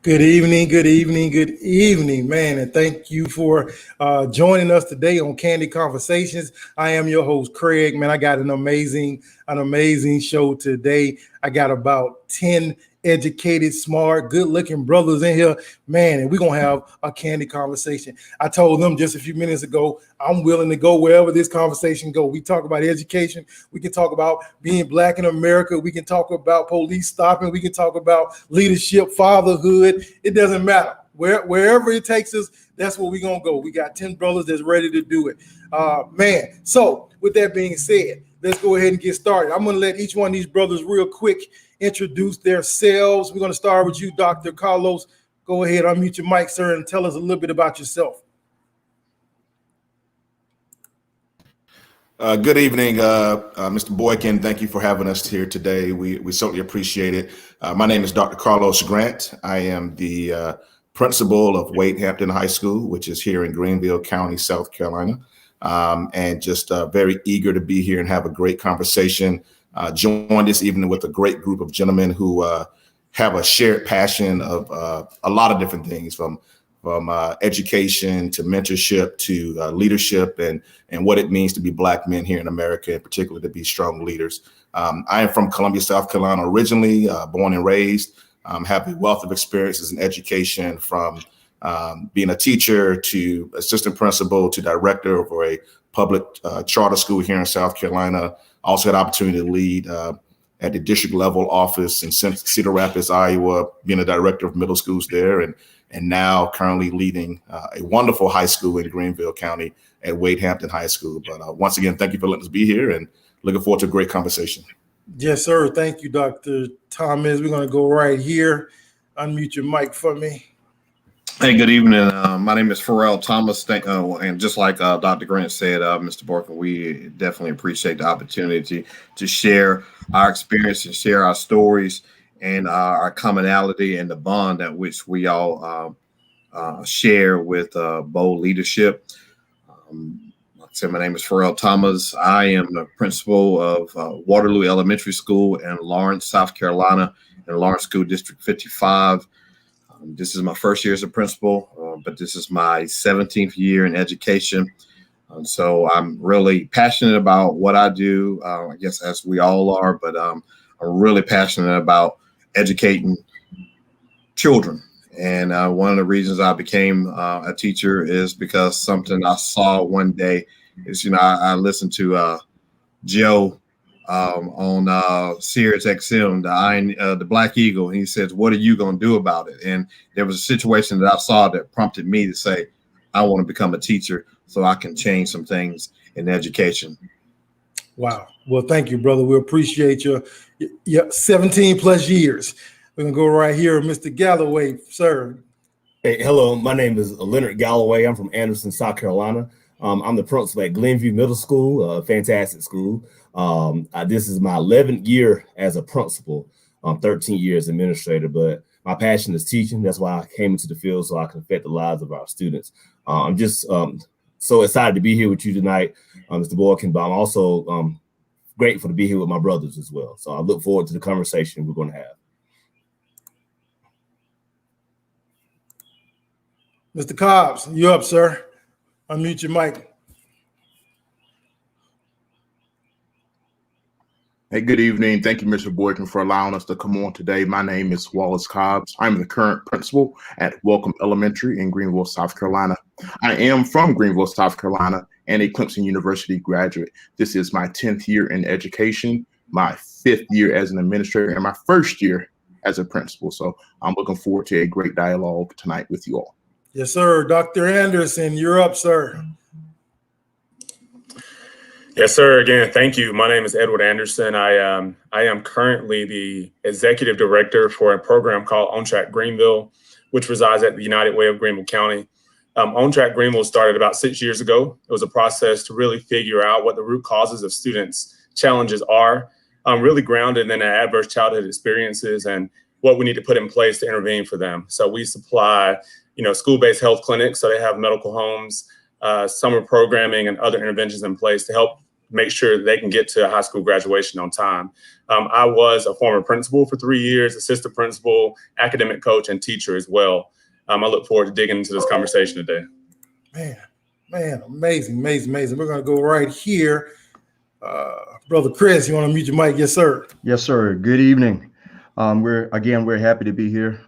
Good evening, man, and thank you for joining us today on Candid Conversations. I am your host, Craig. Man, I got an amazing show today. I got about 10 educated, smart, good-looking brothers in here, man, and we're gonna have a candid conversation. I told them just a few minutes ago, I'm willing to go wherever this conversation go. We talk about education, we can talk about being black in America, we can talk about police stopping, we can talk about leadership, fatherhood. It doesn't matter. Wherever it takes us, that's where we're gonna go. We got 10 brothers that's ready to do it. Man, so with that being said, let's go ahead and get started. I'm gonna let each one of these brothers real quick introduce themselves. We're gonna start with you, Dr. Carlos. Go ahead, unmute your mic, sir, and tell us a little bit about yourself. Good evening, Mr. Boykin. Thank you for having us here today. We certainly appreciate it. My name is Dr. Carlos Grant. I am the principal of Wade Hampton High School, which is here in Greenville County, South Carolina, and just very eager to be here and have a great conversation. Joined this evening with a great group of gentlemen who have a shared passion of a lot of different things, from education to mentorship to leadership and what it means to be Black men here in America, in particular to be strong leaders. I am from Columbia, South Carolina originally, born and raised. Have a wealth of experiences in education, from being a teacher to assistant principal to director over a public charter school here in South Carolina. Also had the opportunity to lead at the district level office in Cedar Rapids, Iowa, being a director of middle schools there, and now currently leading a wonderful high school in Greenville County at Wade Hampton High School. But once again, thank you for letting us be here, and looking forward to a great conversation. Yes, sir. Thank you, Dr. Thomas. We're going to go right here. Unmute your mic for me. Hey, good evening. My name is Pharrell Thomas. And just like Dr. Grant said, Mr. Boykin, we definitely appreciate the opportunity to share our experience and share our stories and our commonality and the bond at which we all share with bold leadership. Like I said, my name is Pharrell Thomas. I am the principal of Waterloo Elementary School in Lawrence, South Carolina, in Lawrence School District 55. This is my first year as a principal, but this is my 17th year in education. So I'm really passionate about what I do, I guess as we all are, but I'm really passionate about educating children. And one of the reasons I became a teacher is because something I saw one day is, I listened to Joe on Sirius XM, the Black Eagle, and he says, "What are you going to do about it?" And there was a situation that I saw that prompted me to say, I want to become a teacher so I can change some things in education. Wow. Well, thank you, brother. We appreciate your 17 plus years. We're going to go right here, Mr. Galloway, sir. Hey, hello. My name is Leonard Galloway. I'm from Anderson, South Carolina. I'm the principal at Glenview Middle School, a fantastic school. This is my 11th year as a principal, 13 years administrator, but my passion is teaching. That's why I came into the field, so I can affect the lives of our students. I'm just so excited to be here with you tonight, Mr. Boykin, but I'm also grateful to be here with my brothers as well. So I look forward to the conversation we're going to have. Mr. Cobbs, you up, sir? Unmute your mic. Hey, good evening. Thank you, Mr. Boykin, for allowing us to come on today. My name is Wallace Cobbs. I'm the current principal at Welcome Elementary in Greenville, South Carolina. I am from Greenville, South Carolina, and a Clemson University graduate. This is my 10th year in education, my 5th year as an administrator, and my first year as a principal. So I'm looking forward to a great dialogue tonight with you all. Yes, sir. Dr. Anderson, you're up, sir. Yes, sir. Again, thank you. My name is Edward Anderson. I am currently the executive director for a program called On Track Greenville, which resides at the United Way of Greenville County. On Track Greenville started about 6 years ago. It was a process to really figure out what the root causes of students' challenges are, really grounded in their adverse childhood experiences and what we need to put in place to intervene for them. So we supply, school-based health clinics. So they have medical homes, summer programming and other interventions in place to help make sure they can get to high school graduation on time. I was a former principal for 3 years, assistant principal, academic coach, and teacher as well. I look forward to digging into this conversation today. Man, amazing. We're going to go right here. Brother Chris, you want to mute your mic? Yes, sir. Yes, sir. Good evening. We're happy to be here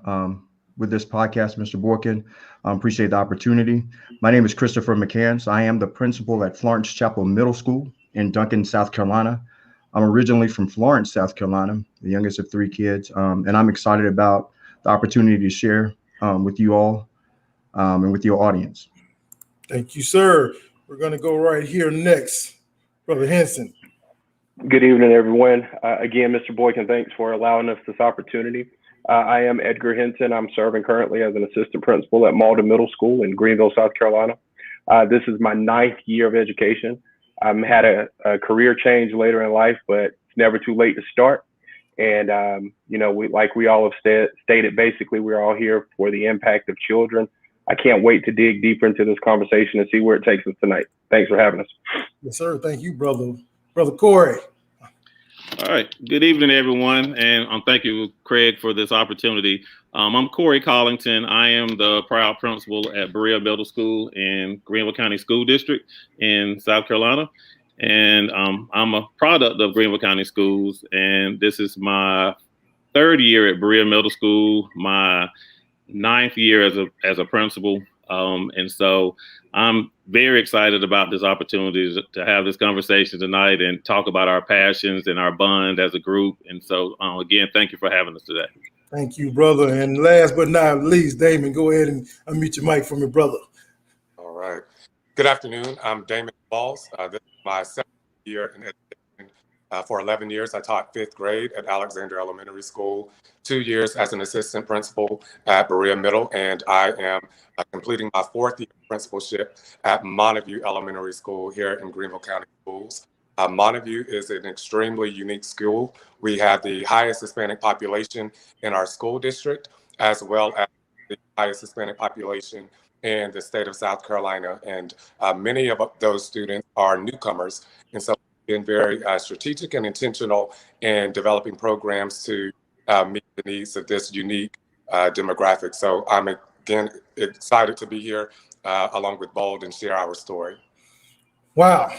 with this podcast, Mr. Boykin. Appreciate the opportunity. My name is Christopher McCann. I am the principal at Florence Chapel Middle School in Duncan, South Carolina. I'm originally from Florence, South Carolina, the youngest of 3 kids, and I'm excited about the opportunity to share with you all and with your audience. Thank you, sir. We're going to go right here next. Brother Henson. Good evening, everyone. Again, Mr. Boykin, thanks for allowing us this opportunity. I am Edgar Henson. I'm serving currently as an assistant principal at Malden Middle School in Greenville, South Carolina. This is my 9th year of education. I've had a career change later in life, but it's never too late to start. And, we all have stated, basically, we're all here for the impact of children. I can't wait to dig deeper into this conversation and see where it takes us tonight. Thanks for having us. Yes, sir. Thank you, brother. Brother Corey. All right. Good evening, everyone. And thank you, Craig, for this opportunity. I'm Corey Collington. I am the proud principal at Berea Middle School in Greenville County School District in South Carolina. And I'm a product of Greenville County Schools. And this is my 3rd year at Berea Middle School, my 9th year as a principal. And so I'm very excited about this opportunity to have this conversation tonight and talk about our passions and our bond as a group. And so, again, thank you for having us today. Thank you, brother. And last but not least, Damon, go ahead and unmute your mic from your brother. All right. Good afternoon. I'm Damon Balls. This is my 2nd year in education. For 11 years, I taught 5th grade at Alexander Elementary School, 2 years as an assistant principal at Berea Middle, and I am completing my 4th year of principalship at Montague Elementary School here in Greenville County Schools. Montague is an extremely unique school. We have the highest Hispanic population in our school district, as well as the highest Hispanic population in the state of South Carolina. And many of those students are newcomers. And so been very strategic and intentional in developing programs to meet the needs of this unique demographic. So I'm again excited to be here along with Bold and share our story. Wow.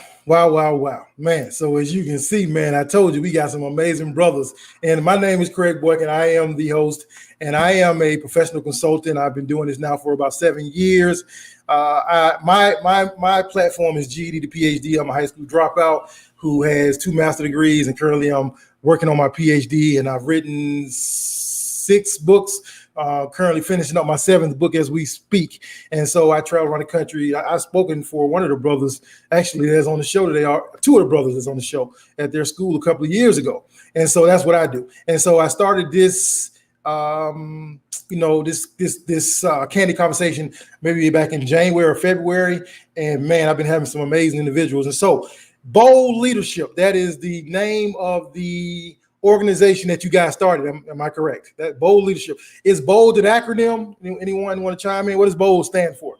Man, so as you can see, man, I told you we got some amazing brothers. And my name is Craig Boykin. I am the host, and I am a professional consultant. I've been doing this now for about 7 years. My platform is GED to PhD. I'm a high school dropout who has 2 master's degrees, and currently I'm working on my PhD, and I've written 6 books, currently finishing up my 7th book as we speak. And so I travel around the country. I've spoken for one of the brothers, actually, that's on the show today, 2 of the brothers that's on the show at their school a couple of years ago. And so that's what I do. And so I started this Candid conversation maybe back in January or February, and man, I've been having some amazing individuals. And so Bold Leadership, that is the name of the organization that you guys started. Am I correct? That Bold Leadership. Is Bold an acronym? Anyone want to chime in? What does Bold stand for?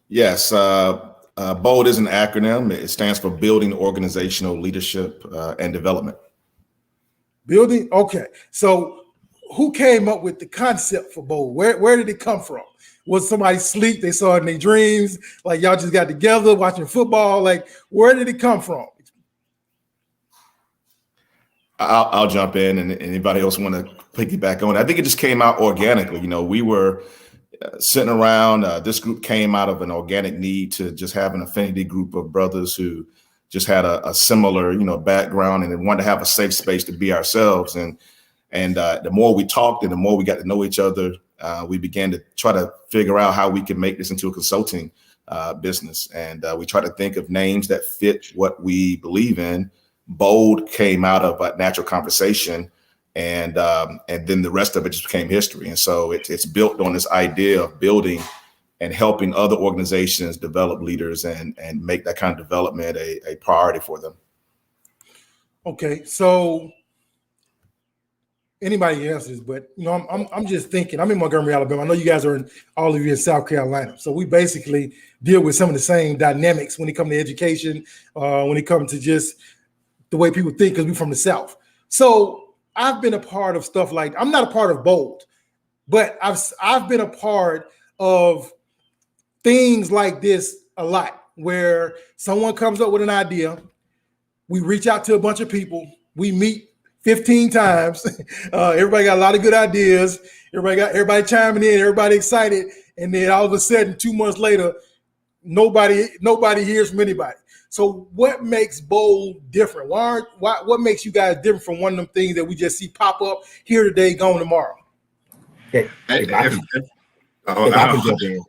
Yes, BOLD is an acronym. It stands for Building Organizational Leadership and Development. Building. Okay. So who came up with the concept for BOLD? Where did it come from? Was somebody sleep? They saw it in their dreams? Like y'all just got together watching football? Like where did it come from? I'll jump in, and anybody else want to piggyback on it. I think it just came out organically. We were sitting around. This group came out of an organic need to just have an affinity group of brothers who just had a similar, background, and wanted to have a safe space to be ourselves. And the more we talked and the more we got to know each other, we began to try to figure out how we can make this into a consulting business. And we try to think of names that fit what we believe in. Bold came out of a natural conversation, and then the rest of it just became history. And so it's built on this idea of building and helping other organizations develop leaders and make that kind of development a priority for them. Okay, so anybody can answer this, but I'm just thinking. I'm in Montgomery, Alabama. I know you guys are all of you in South Carolina, so we basically deal with some of the same dynamics when it comes to education, when it comes to just the way people think, because we're from the South. So I've been a part of stuff like, I'm not a part of Bold, but I've been a part of things like this a lot, where someone comes up with an idea, we reach out to a bunch of people, we meet 15 times. Everybody got a lot of good ideas. Everybody chiming in, everybody excited, and then all of a sudden, 2 months later, nobody hears from anybody. So what makes Bold different? What makes you guys different from one of them things that we just see pop up here today, gone tomorrow? If I can jump in,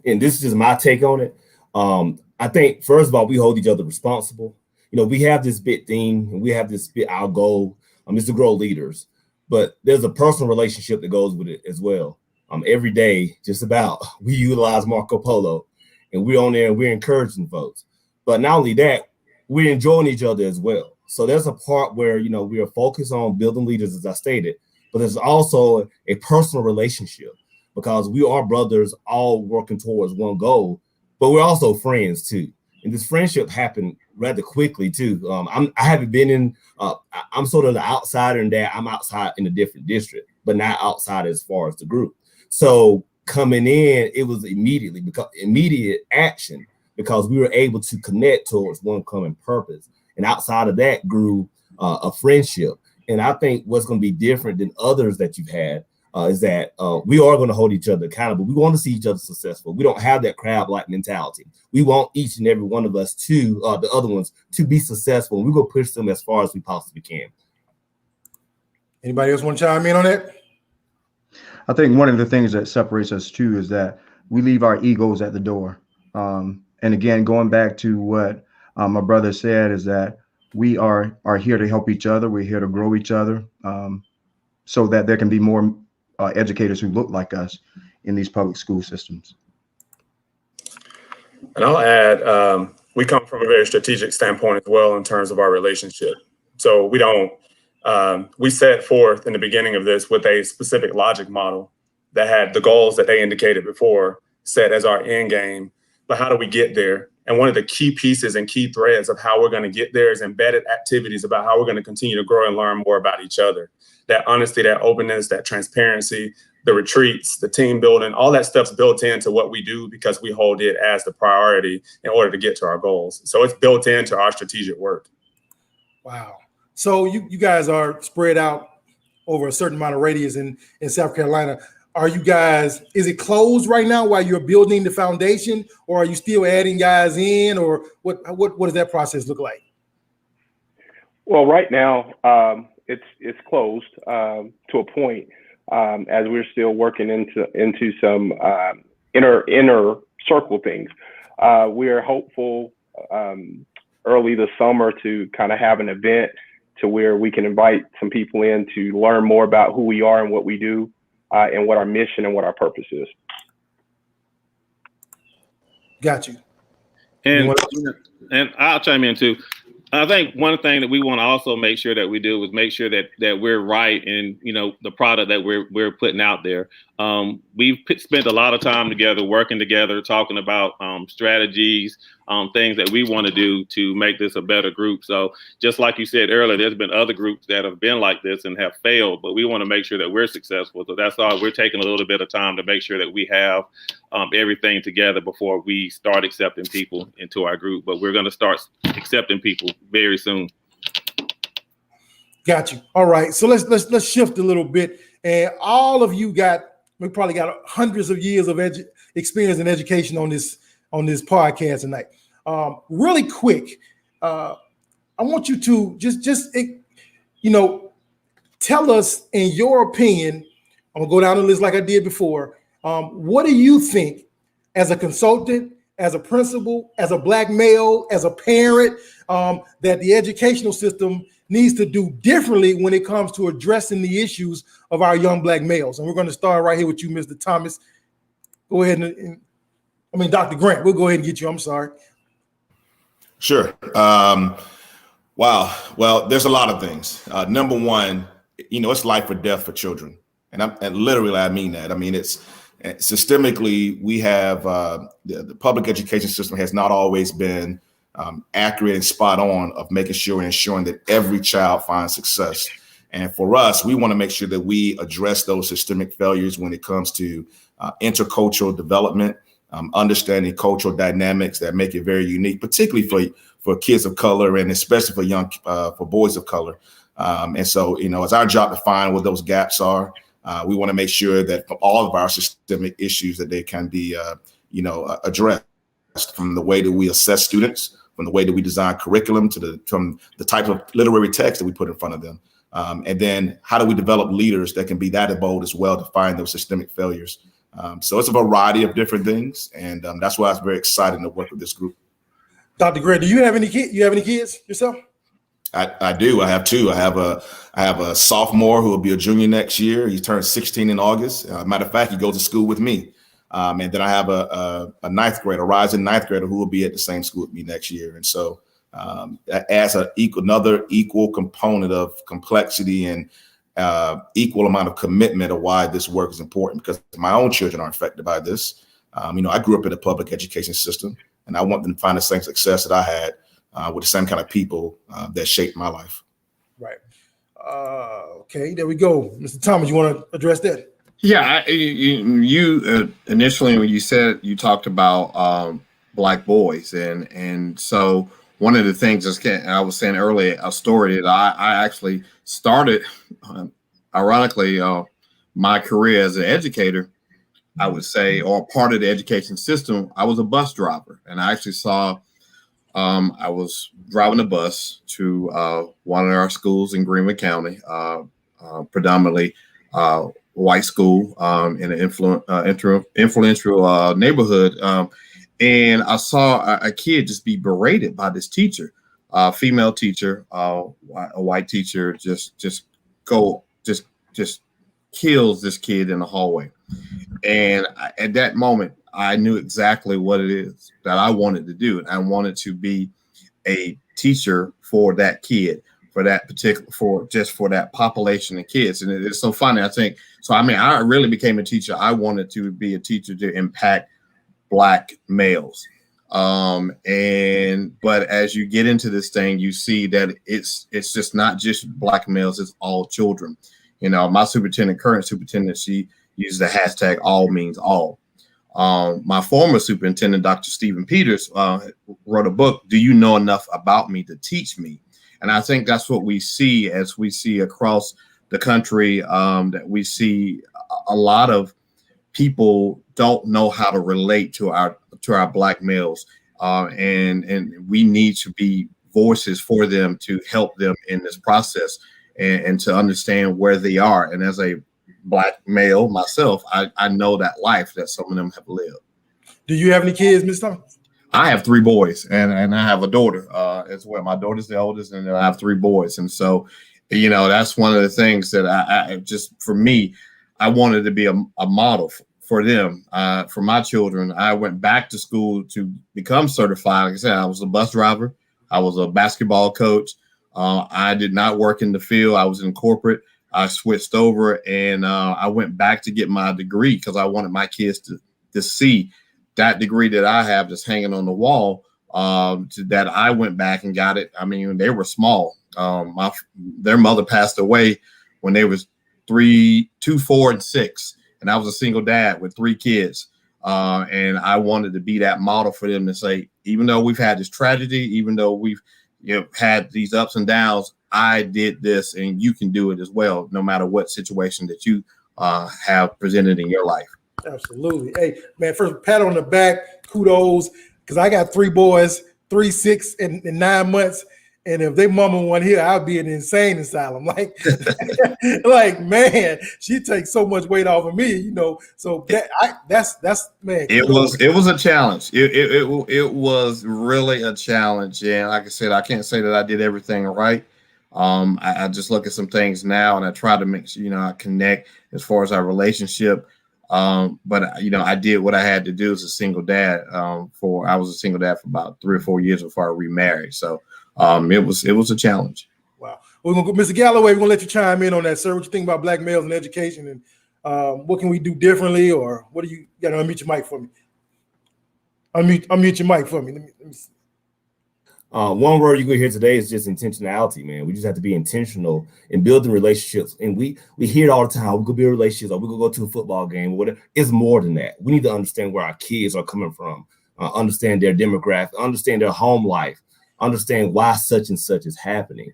and this is just my take on it. I think first of all, we hold each other responsible. We have this big theme, and we have this bit, our goal is to grow leaders, but there's a personal relationship that goes with it as well. Every day, just about, we utilize Marco Polo, and we're on there and we're encouraging folks. But not only that, we're enjoying each other as well. So there's a part where, we are focused on building leaders, as I stated, but there's also a personal relationship, because we are brothers all working towards one goal, but we're also friends too. And this friendship happened rather quickly too. I haven't been in, I'm sort of the outsider in that I'm outside in a different district, but not outside as far as the group. So coming in, it was immediate action, because we were able to connect towards one common purpose. And outside of that grew a friendship. And I think what's going to be different than others that you've had is that we are going to hold each other accountable. We want to see each other successful. We don't have that crab-like mentality. We want each and every one of us to, the other ones, to be successful. And we're going to push them as far as we possibly can. Anybody else want to chime in on that? I think one of the things that separates us too is that we leave our egos at the door. And again, going back to what my brother said, is that we are here to help each other. We're here to grow each other, so that there can be more educators who look like us in these public school systems. And I'll add, we come from a very strategic standpoint as well in terms of our relationship. So we don't, we set forth in the beginning of this with a specific logic model that had the goals that they indicated before set as our end game. But how do we get there? And one of the key pieces and key threads of how we're going to get there is embedded activities about how we're going to continue to grow and learn more about each other. That honesty, that openness, that transparency, the retreats, the team building, all that stuff's built into what we do because we hold it as the priority in order to get to our goals. So it's built into our strategic work. Wow. So you guys are spread out over a certain amount of radius in South Carolina. Are you guys, is it closed right now while you're building the foundation, or are you still adding guys in, or what does that process look like? Well, right now, it's closed to a point, as we're still working into some inner circle things. We are hopeful early this summer to kind of have an event to where we can invite some people in to learn more about who we are and what we do, and what our mission and what our purpose is. Got you. And I'll chime in too. I think one thing that we want to also make sure that we do is make sure that we're right in, the product that we're putting out there. We've spent a lot of time together, working together, talking about strategies, things that we want to do to make this a better group. So just like you said earlier, there's been other groups that have been like this and have failed, but we want to make sure that we're successful. So that's why we're taking a little bit of time to make sure that we have everything together before we start accepting people into our group. But we're going to start accepting people very soon. Got you. All right. So let's shift a little bit. And all of you we probably got hundreds of years of experience in education on this podcast tonight. Really quick, I want you to just tell us, in your opinion, I'm gonna go down the list like I did before. What do you think, as a consultant, as a principal, as a Black male, as a parent, that the educational system needs to do differently when it comes to addressing the issues of our young Black males? And we're going to start right here with you, Mr. Thomas. Go ahead Dr. Grant, we'll go ahead and get you. I'm sorry. Sure. Wow. Well, there's a lot of things. Number one, it's life or death for children. And literally, I mean that. I mean, it's systemically, we have the public education system has not always been accurate and spot on of making sure and ensuring that every child finds success. And for us, we want to make sure that we address those systemic failures when it comes to intercultural development, understanding cultural dynamics that make it very unique, particularly for kids of color and especially for boys of color. And so, it's our job to find what those gaps are. We want to make sure that for all of our systemic issues that they can be, addressed, from the way that we assess students, from the way that we design curriculum from the type of literary text that we put in front of them. And then how do we develop leaders that can be that bold as well to find those systemic failures? So it's a variety of different things. And that's why I was very excited to work with this group. Dr. Gray, do you have any kids? You have any kids yourself? I do. I have two. I have a sophomore who will be a junior next year. He turns 16 in August. Matter of fact, he goes to school with me. And then I have a rising ninth grader who will be at the same school with me next year. And so that adds another equal component of complexity and equal amount of commitment of why this work is important, because my own children are affected by this. I grew up in a public education system, and I want them to find the same success that I had with the same kind of people that shaped my life. Right. Okay, there we go. Mr. Thomas, you want to address that? Yeah, you initially when you talked about Black boys, and so one of the things I was saying earlier, a story that I actually started, ironically, my career as an educator, I would say, or part of the education system. I was a bus driver, and I actually saw. I was driving a bus to one of our schools in Greenwood County, predominantly white school in an influential neighborhood. And I saw a kid just be berated by this teacher, female teacher, a white teacher, just kills this kid in the hallway. And at that moment, I knew exactly what it is that I wanted to do. And I wanted to be a teacher for that kid, for that population of kids. And it's so funny. I really became a teacher. I wanted to be a teacher to impact Black males. But as you get into this thing, you see that it's just not just Black males, it's all children. My current superintendent, she used the hashtag all means all. My former superintendent, Dr. Stephen Peters, wrote a book, Do You Know Enough About Me to Teach Me? And I think that's what we see as we see across the country, that we see a lot of people don't know how to relate to our Black males. And we need to be voices for them to help them in this process and to understand where they are. And as a Black male myself, I know that life that some of them have lived. Do you have any kids, Mr. Thomas? I have 3 boys and I have a daughter as well. My daughter's the oldest, and then I have 3 boys. And so, that's one of the things that I just, for me, I wanted to be a model for them, for my children. I went back to school to become certified. Like I said, I was a bus driver. I was a basketball coach. I did not work in the field. I was in corporate. I switched over and I went back to get my degree because I wanted my kids to see that degree that I have just hanging on the wall, that I went back and got it. I mean, they were small. Their mother passed away when they was 3, 2, 4, and 6. And I was a single dad with 3 kids. And I wanted to be that model for them to say, even though we've had this tragedy, even though we've had these ups and downs, I did this and you can do it as well, no matter what situation that you have presented in your life. Absolutely. Hey, man, first pat on the back, kudos, because I got 3 boys, 3, 6, and 9 months. And if they mama weren't here, I'd be in an insane asylum. Like, man, she takes so much weight off of me, So that's man. It was a challenge. It was really a challenge. And like I said, I can't say that I did everything right. I just look at some things now and I try to make sure, I connect as far as our relationship. But I did what I had to do as a single dad. I was a single dad for about 3 or 4 years before I remarried. So it was a challenge. Wow. We're gonna go, Mr. Galloway, we're gonna let you chime in on that, sir. What you think about black males in education, and what can we do differently, or what do you gotta unmute your mic for me? Unmute your mic for me. Let me see. One word you're gonna hear today is just intentionality, man. We just have to be intentional in building relationships. And we hear it all the time. We're gonna build relationships, or we're gonna go to a football game, or whatever. It's more than that. We need to understand where our kids are coming from, understand their demographic, understand their home life, understand why such and such is happening.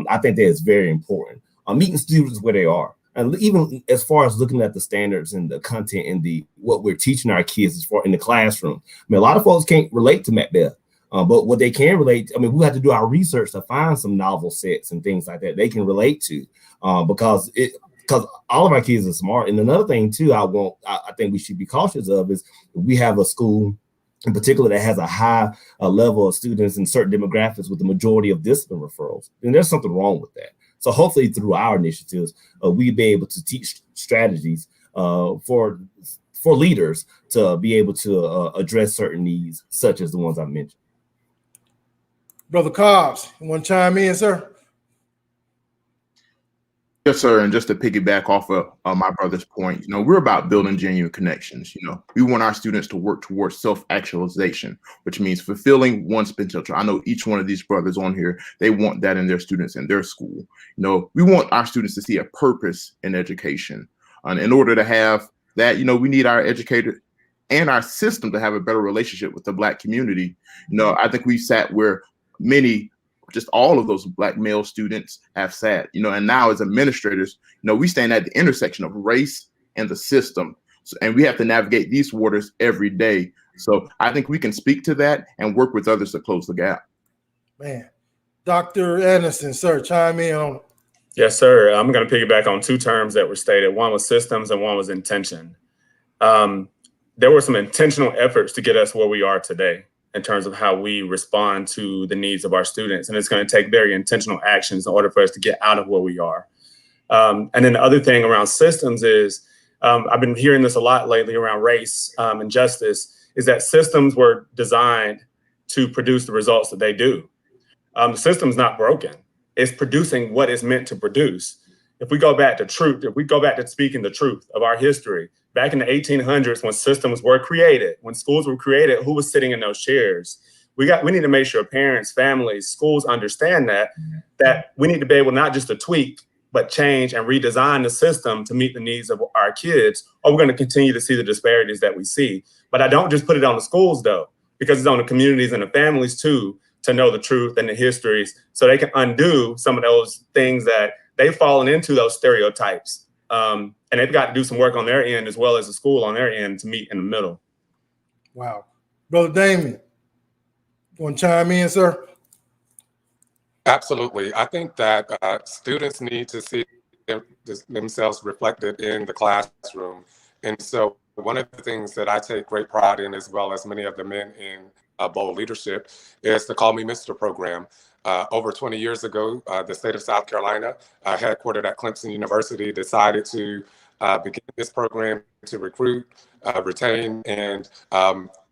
I think that is very important. Meeting students where they are. And even as far as looking at the standards and the content and what we're teaching our kids as far in the classroom. I mean, a lot of folks can't relate to Macbeth. But what they can relate, I mean, we have to do our research to find some novel sets and things like that they can relate to, because all of our kids are smart. And another thing too, I think we should be cautious of is we have a school in particular that has a high level of students in certain demographics with the majority of discipline referrals, and there's something wrong with that. So hopefully through our initiatives, we'll be able to teach strategies for leaders to be able to address certain needs, such as the ones I mentioned. Brother Cobbs, you want to chime in, sir? Yes, sir. And just to piggyback off of my brother's point, we're about building genuine connections. We want our students to work towards self-actualization, which means fulfilling one's potential. I know each one of these brothers on here, they want that in their students in their school. We want our students to see a purpose in education. And in order to have that, we need our educator and our system to have a better relationship with the Black community. I think we sat where many, just all of those Black male students have sat, and now as administrators, we stand at the intersection of race and the system. And we have to navigate these waters every day. So I think we can speak to that and work with others to close the gap. Man, Dr. Anderson, sir, chime in on it. Yes, sir. I'm going to piggyback on two terms that were stated. One was systems and one was intention. There were some intentional efforts to get us where we are today in terms of how we respond to the needs of our students. And it's going to take very intentional actions in order for us to get out of where we are. And then the other thing around systems is, I've been hearing this a lot lately around race and justice, is that systems were designed to produce the results that they do. The system's not broken. It's producing what it's meant to produce. If we go back to truth, if we go back to speaking the truth of our history, back in the 1800s, when systems were created, when schools were created, who was sitting in those chairs? We need to make sure parents, families, schools understand that we need to be able not just to tweak, but change and redesign the system to meet the needs of our kids, or we're going to continue to see the disparities that we see. But I don't just put it on the schools, though, because it's on the communities and the families, too, to know the truth and the histories so they can undo some of those things that they've fallen into, those stereotypes. And they've got to do some work on their end as well as the school on their end to meet in the middle. Wow. Brother Damien, you want to chime in, sir? Absolutely. I think that students need to see themselves reflected in the classroom. And so one of the things that I take great pride in, as well as many of the men in Bold Leadership, is the Call Me Mr. program. Over 20 years ago, the state of South Carolina, headquartered at Clemson University, decided to begin this program to recruit, retain, and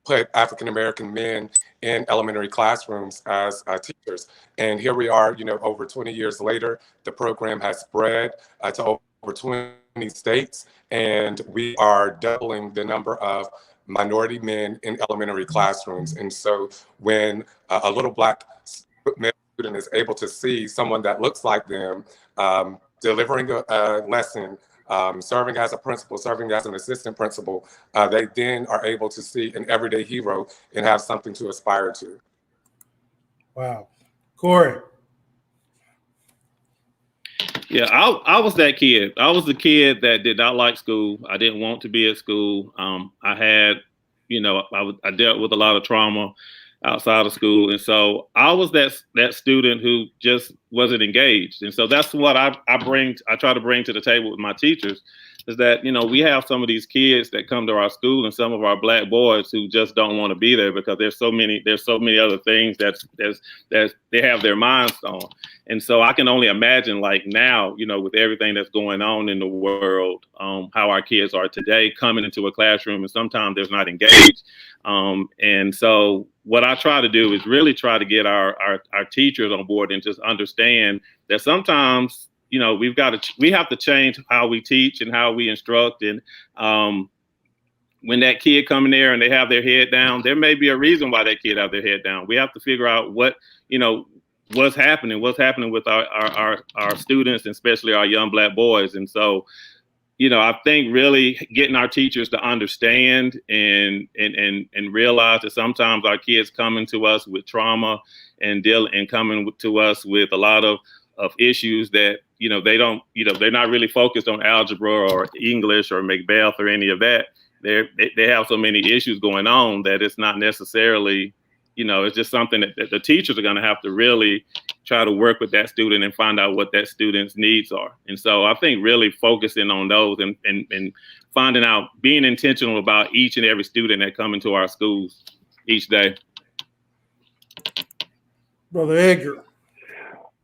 put African-American men in elementary classrooms as teachers. And here we are, over 20 years later, the program has spread to over 20 states, and we are doubling the number of minority men in elementary classrooms. And so when a little Black male student is able to see someone that looks like them delivering a lesson, serving as a principal, serving as an assistant principal, they then are able to see an everyday hero and have something to aspire to. Wow. Corey. Yeah, I was that kid. I was the kid that did not like school. I didn't want to be at school. I had, I dealt with a lot of trauma outside of school. And so I was that student who just wasn't engaged. And so that's what I try to bring to the table with my teachers, is that, we have some of these kids that come to our school and some of our Black boys who just don't want to be there because there's so many other things that they have their minds on. And so I can only imagine, like, now, with everything that's going on in the world, how our kids are today coming into a classroom and sometimes they're not engaged. And so what I try to do is really try to get our teachers on board and just understand that sometimes, you know, we have to change how we teach and how we instruct. And when that kid come in there and they have their head down, there may be a reason why that kid have their head down. We have to figure out what's happening with our students, and especially our young Black boys. And so, you know, I think really getting our teachers to understand and realize that sometimes our kids coming to us with trauma and coming to us with a lot of issues that, you know, they're not really focused on algebra or English or Macbeth or any of that. They have so many issues going on that it's not necessarily, you know, it's just something that the teachers are going to have to really try to work with that student and find out what that student's needs are. And so I think really focusing on those and finding out, being intentional about each and every student that come into our schools each day. Brother Edgar.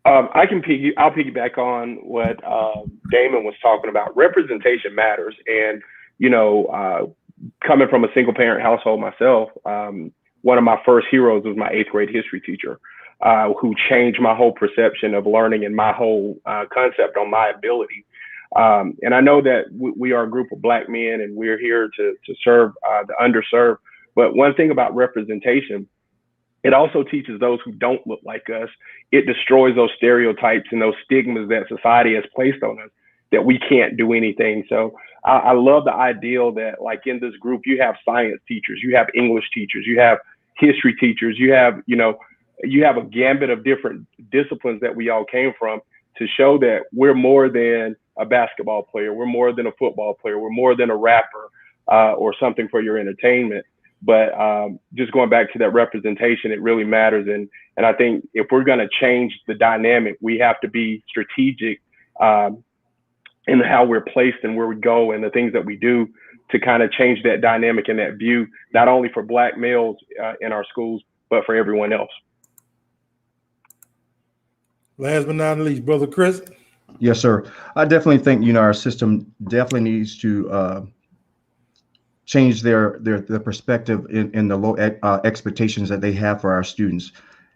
I'll piggyback on what Damon was talking about. Representation matters. And, you know, coming from a single parent household myself, one of my first heroes was my 8th grade history teacher, who changed my whole perception of learning and my whole concept on my ability. And I know that we are a group of Black men and we're here to serve the underserved. But one thing about representation, it also teaches those who don't look like us. It destroys those stereotypes and those stigmas that society has placed on us, that we can't do anything. So I love the ideal that, like, in this group, you have science teachers, you have English teachers, you have history teachers, you have a gambit of different disciplines that we all came from, to show that we're more than a basketball player, we're more than a football player, we're more than a rapper or something for your entertainment. But just going back to that representation, it really matters. And I think if we're going to change the dynamic, we have to be strategic in how we're placed and where we go and the things that we do to kind of change that dynamic and that view, not only for Black males in our schools, but for everyone else. Last but not least, Brother Chris. Yes, sir. I definitely think, you know, our system definitely needs to change their perspective in the low expectations that they have for our students,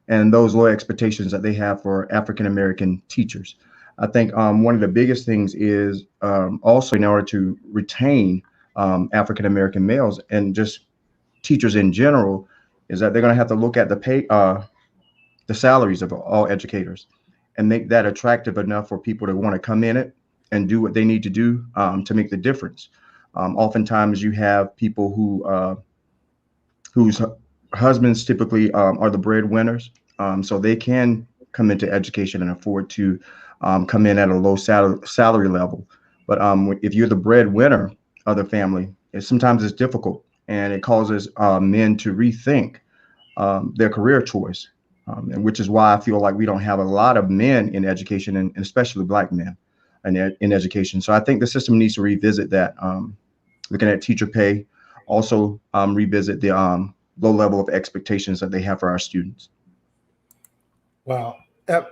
and those low expectations that they have for African-American teachers. I think one of the biggest things is also, in order to retain African-American males and just teachers in general, is that they're going to have to look at the salaries of all educators and make that attractive enough for people to want to come in it and do what they need to do to make the difference. Oftentimes you have people whose husbands typically are the breadwinners, so they can come into education and afford to come in at a low salary level. But if you're the breadwinner of the family, sometimes it's difficult, and it causes men to rethink their career choice, and which is why I feel like we don't have a lot of men in education, and especially Black men in education. So I think the system needs to revisit that, looking at teacher pay, also revisit the low level of expectations that they have for our students. Wow.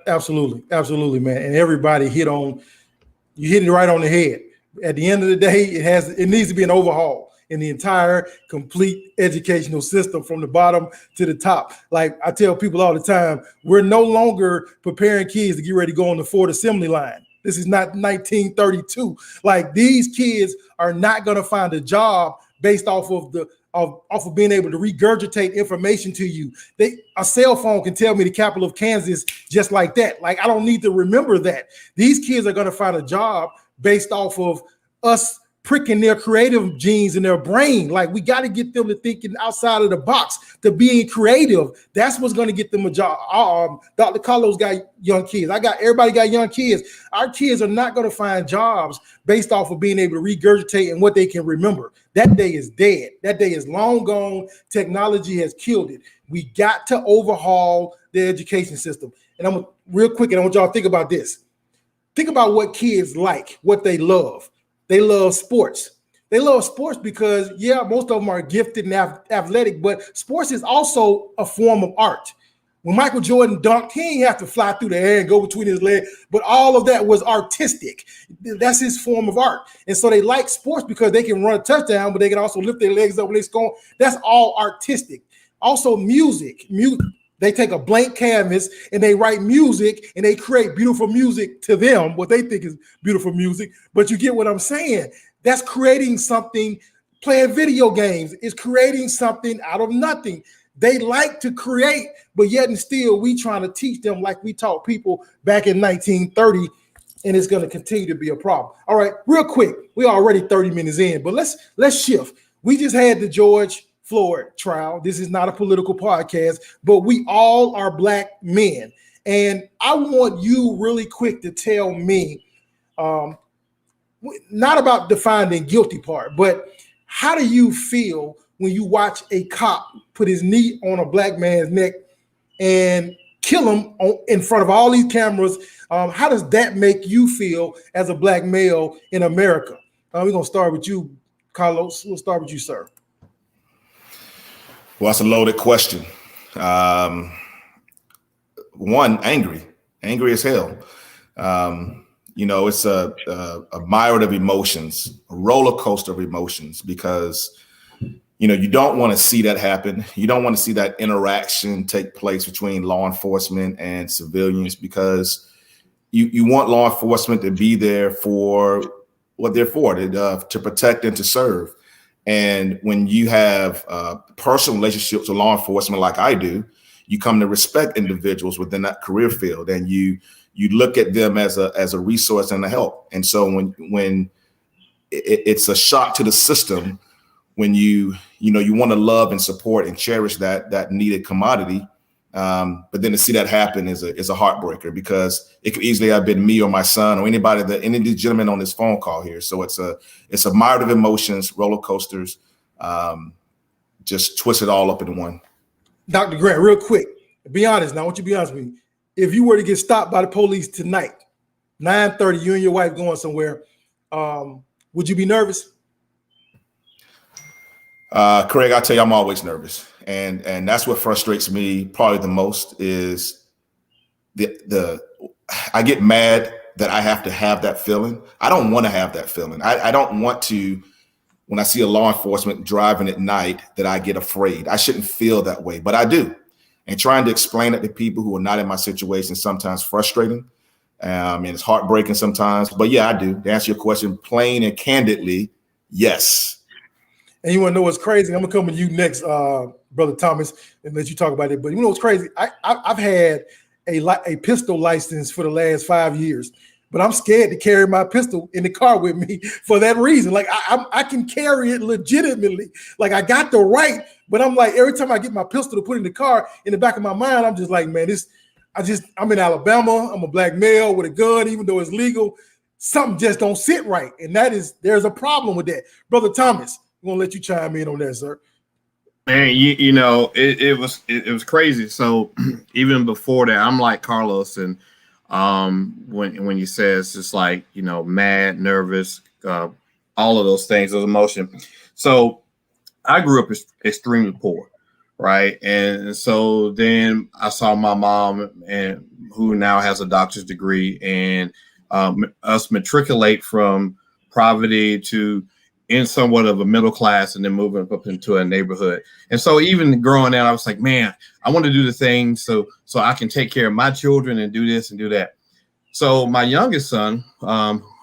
Absolutely. Absolutely, man. And everybody you hit it right on the head. At the end of the day, it needs to be an overhaul in the entire complete educational system from the bottom to the top. Like I tell people all the time, we're no longer preparing kids to get ready to go on the Ford assembly line. This is not 1932. Like, these kids are not going to find a job based off of being able to regurgitate information to you. A cell phone can tell me the capital of Kansas just like that. Like, I don't need to remember that. These kids are going to find a job based off of us pricking their creative genes in their brain. Like, we got to get them to thinking outside of the box, to being creative. That's what's going to get them a job. Dr. Carlos got young kids. Everybody got young kids. Our kids are not going to find jobs based off of being able to regurgitate and what they can remember. That day is dead. That day is long gone. Technology has killed it. We got to overhaul the education system. And I'm real quick, and I want y'all to think about this. Think about what kids like, what they love. They love sports. They love sports because, yeah, most of them are gifted and athletic, but sports is also a form of art. When Michael Jordan dunked, he didn't have to fly through the air and go between his legs, but all of that was artistic. That's his form of art. And so they like sports because they can run a touchdown, but they can also lift their legs up when they score. That's all artistic. Also music. They take a blank canvas and they write music and they create beautiful music to them, what they think is beautiful music. But you get what I'm saying? That's creating something. Playing video games is creating something out of nothing. They like to create, but yet and still we trying to teach them like we taught people back in 1930, and it's going to continue to be a problem. All right, real quick, we're already 30 minutes in, but let's shift. We just had the George Floyd trial. This is not a political podcast, but we all are Black men. And I want you really quick to tell me, not about defining the guilty part, but how do you feel when you watch a cop put his knee on a Black man's neck and kill him in front of all these cameras? How does that make you feel as a Black male in America? We're going to start with you, Carlos. We'll start with you, sir. Well, that's a loaded question. One, angry as hell. It's a myriad of emotions, a roller coaster of emotions, because, you don't want to see that happen. You don't want to see that interaction take place between law enforcement and civilians, because you want law enforcement to be there for what they're for, to protect and to serve. And when you have personal relationships with law enforcement like I do, you come to respect individuals within that career field, and you look at them as a resource and a help. And so when it's a shock to the system, when you want to love and support and cherish that needed commodity, but then to see that happen is a heartbreaker, because it could easily have been me or my son or any of the gentlemen on this phone call here. So it's a myriad of emotions, roller coasters, just twist it all up in one. Dr. Grant, real quick, be honest. Now, I want you to be honest with me. If you were to get stopped by the police tonight, 9:30, you and your wife going somewhere, would you be nervous? Craig, I tell you, I'm always nervous. And that's what frustrates me probably the most is I get mad that I have to have that feeling. I don't want to have that feeling. I don't want to, when I see a law enforcement driving at night, that I get afraid. I shouldn't feel that way, but I do. And trying to explain it to people who are not in my situation is sometimes frustrating. And it's heartbreaking sometimes. But yeah, I do. To answer your question, plain and candidly, yes. And you want to know what's crazy? I'm gonna come with you next, Brother Thomas, and let you talk about it. But you know what's crazy? I've had a pistol license for the last 5 years, but I'm scared to carry my pistol in the car with me for that reason. Like I can carry it legitimately. Like I got the right, but I'm like, every time I get my pistol to put in the car, in the back of my mind, I'm just like, man, I'm in Alabama. I'm a Black male with a gun, even though it's legal. Something just don't sit right, and there's a problem with that, Brother Thomas. I'm gonna let you chime in on that, sir. Man, it was crazy. So even before that, I'm like Carlos, and when you say it's just like, mad, nervous, all of those things, those emotions. So I grew up extremely poor, right? And so then I saw my mom, and who now has a doctor's degree, and us matriculate from poverty to in somewhat of a middle class, and then moving up into a neighborhood. And so even growing up, I was like, man, I want to do the things so I can take care of my children and do this and do that. So my youngest son,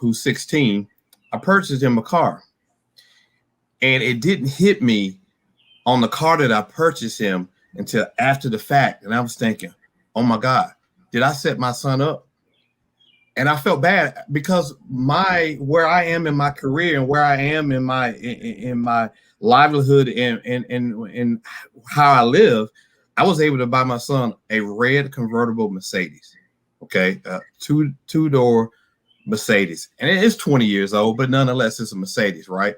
who's 16, I purchased him a car. And it didn't hit me on the car that I purchased him until after the fact. And I was thinking, oh my God, did I set my son up? And I felt bad because where I am in my career and where I am in my livelihood and how I live, I was able to buy my son a red convertible Mercedes, okay, two-door Mercedes, and it is 20 years old, but nonetheless, it's a Mercedes, right?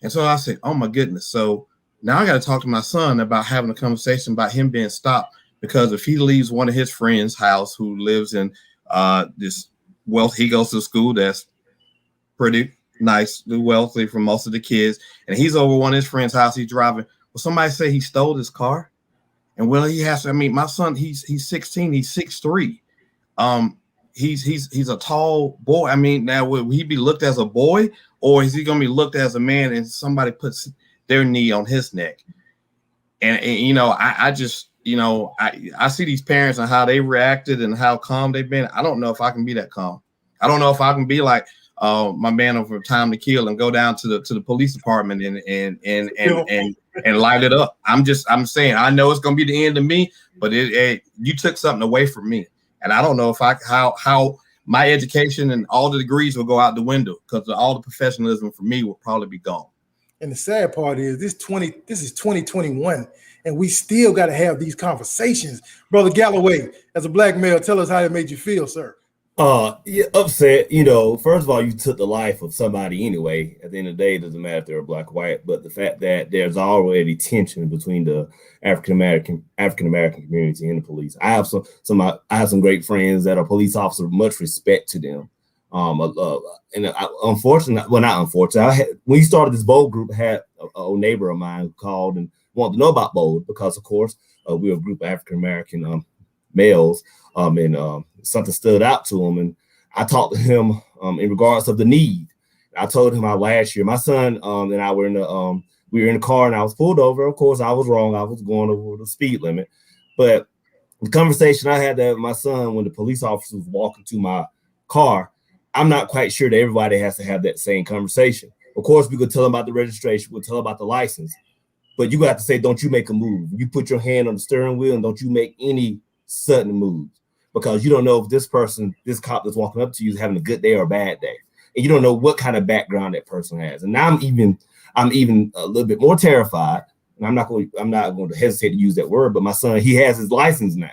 And so I said, oh my goodness. So now I got to talk to my son about having a conversation about him being stopped, because if he leaves one of his friends' house who lives in this wealth, he goes to a school that's pretty nice, wealthy for most of the kids, and he's over one of his friends' house. He's driving. Well, somebody say he stole his car, and well, he has to. I mean, my son, he's 16, he's 6'3". He's a tall boy. I mean, now will he be looked as a boy, or is he going to be looked as a man and somebody puts their knee on his neck? And you know, I just, you know, I see these parents and how they reacted and how calm they've been. I don't know if I can be that calm. I don't know if I can be like my man over Time to Kill and go down to the police department and light it up. I'm saying, I know it's gonna be the end of me, but you took something away from me, and I don't know if how my education and all the degrees will go out the window, because all the professionalism for me will probably be gone. And the sad part is this is 2021, and we still got to have these conversations. Brother Galloway, as a black male, tell us how it made you feel, sir. Yeah, upset. You know, first of all, you took the life of somebody anyway. At the end of the day, it doesn't matter if they're black or white, but the fact that there's already tension between the African American community and the police. I have some great friends that are police officers. Much respect to them. Unfortunately, well, not unfortunately, when you started this Bold group, I had a neighbor of mine who called and wanted to know about Bold because, of course, we're a group of African American males, and something stood out to him, and I talked to him in regards of the need. I told him how last year my son and I were in the car, and I was pulled over. Of course, I was wrong. I was going over the speed limit, but the conversation I had with my son when the police officer was walking to my car, I'm not quite sure that everybody has to have that same conversation. Of course, we could tell them about the registration, we'll tell them about the license, but you got to say, don't you make a move. You put your hand on the steering wheel and don't you make any sudden moves, because you don't know if this cop that's walking up to you is having a good day or a bad day. And you don't know what kind of background that person has. And now I'm even a little bit more terrified. And I'm not going to hesitate to use that word, but my son, he has his license now.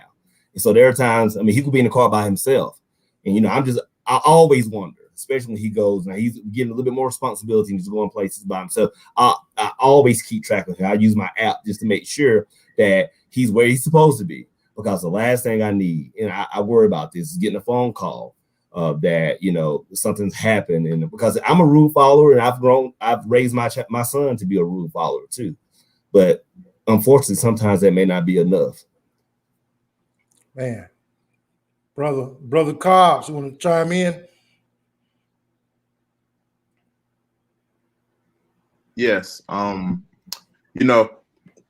And so there are times, I mean, he could be in the car by himself. And, you know, I always wonder, especially when he goes, now he's getting a little bit more responsibility and he's going places by himself. I always keep track of him. I use my app just to make sure that he's where he's supposed to be, because the last thing I need, and I worry about this, is getting a phone call that, you know, something's happened. And because I'm a rule follower and I've raised my son to be a rule follower too. But unfortunately, sometimes that may not be enough. Man, brother Cobbs, you want to chime in? Yes. You know,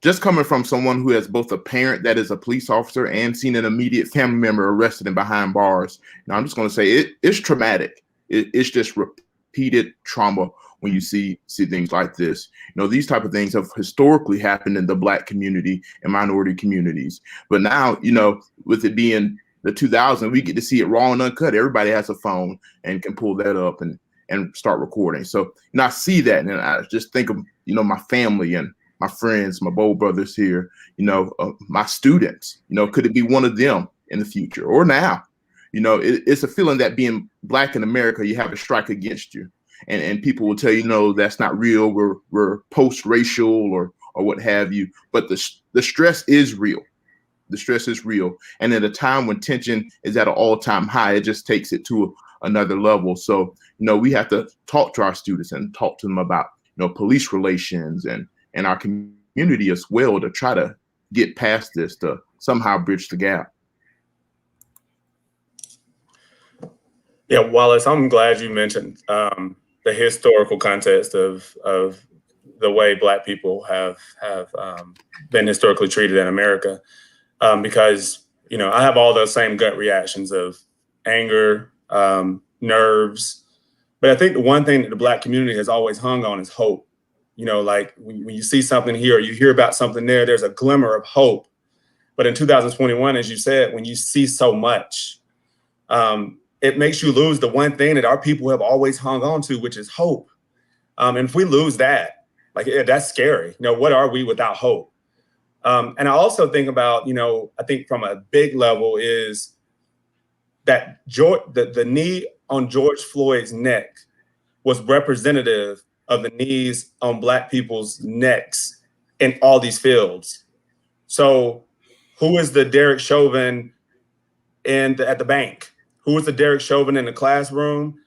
just coming from someone who has both a parent that is a police officer and seen an immediate family member arrested and behind bars, I'm just going to say it's traumatic. It's just repeated trauma when you see things like this. You know, these type of things have historically happened in the Black community and minority communities. But now, you know, with it being the 2000s, we get to see it raw and uncut. Everybody has a phone and can pull that up and start recording. So, you know, I see that, and I just think of, you know, my family and my friends, my Bold brothers here, you know, my students. You know, could it be one of them in the future or now? You know, it's a feeling that being Black in America, you have a strike against you, and people will tell you, no, that's not real. We're post-racial or what have you. But the stress is real. The stress is real, and at a time when tension is at an all-time high, it just takes it to another level. So, you know, we have to talk to our students and talk to them about, you know, police relations and our community as well, to try to get past this, to somehow bridge the gap. Yeah, Wallace, I'm glad you mentioned the historical context of the way Black people have been historically treated in America, because, you know, I have all those same gut reactions of anger, nerves, but I think the one thing that the Black community has always hung on is hope. You know, like when you see something here, or you hear about something there, there's a glimmer of hope. But in 2021, as you said, when you see so much, it makes you lose the one thing that our people have always hung on to, which is hope. And if we lose that, like, that's scary. You know, what are we without hope? And I also think about, you know, I think from a big level is that the knee on George Floyd's neck was representative of the knees on Black people's necks in all these fields. So who is the Derek Chauvin at the bank? Who is the Derek Chauvin in the classroom,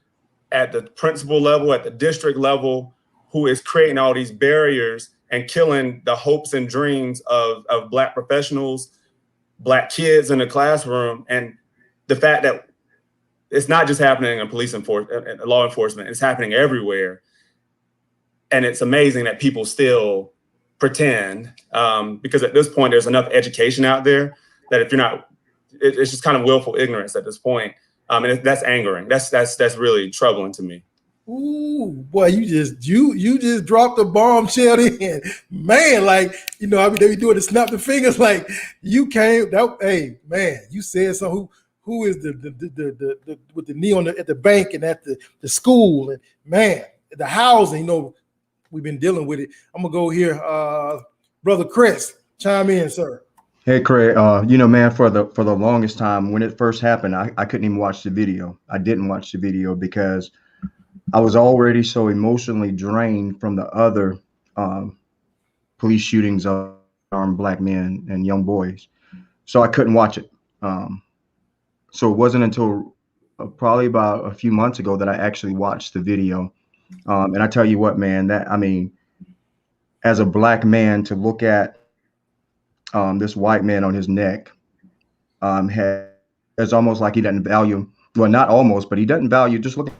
at the principal level, at the district level, who is creating all these barriers and killing the hopes and dreams of Black professionals, Black kids in the classroom? And the fact that it's not just happening in police enforcement, law enforcement, it's happening everywhere. And it's amazing that people still pretend, because at this point, there's enough education out there that if you're not, it's just kind of willful ignorance at this point. And that's angering. That's really troubling to me. Ooh, boy, you just dropped a bombshell in, man. Like, you know, I mean, they be doing the snap the fingers. Like, you came. Hey, man, you said something. Who is the with the knee on at the bank and at the school, and man, the housing. You know, we've been dealing with it. I'm gonna go here, brother Chris, chime in, sir. Hey, Craig, you know, man, for the longest time when it first happened, I couldn't even watch the video. I didn't watch the video because I was already so emotionally drained from the other police shootings of armed Black men and young boys. So I couldn't watch it. So it wasn't until probably about a few months ago that I actually watched the video. And I tell you what, man, I mean, as a Black man, to look at this white man on his neck it's almost like he doesn't value, well, not almost, but he doesn't value, just look at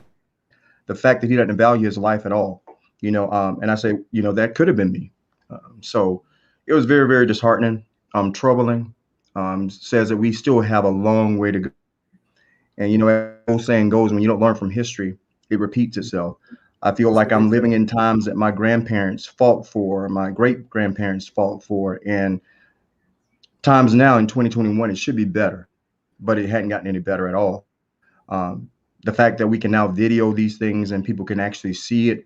the fact that he doesn't value his life at all, you know. And I say, you know, that could have been me. So it was very, very disheartening, troubling. Says that we still have a long way to go. And, you know, as the old saying goes, when you don't learn from history, it repeats itself. I feel like I'm living in times that my grandparents fought for, my great grandparents fought for, and times now in 2021, it should be better, but it hadn't gotten any better at all. The fact that we can now video these things and people can actually see it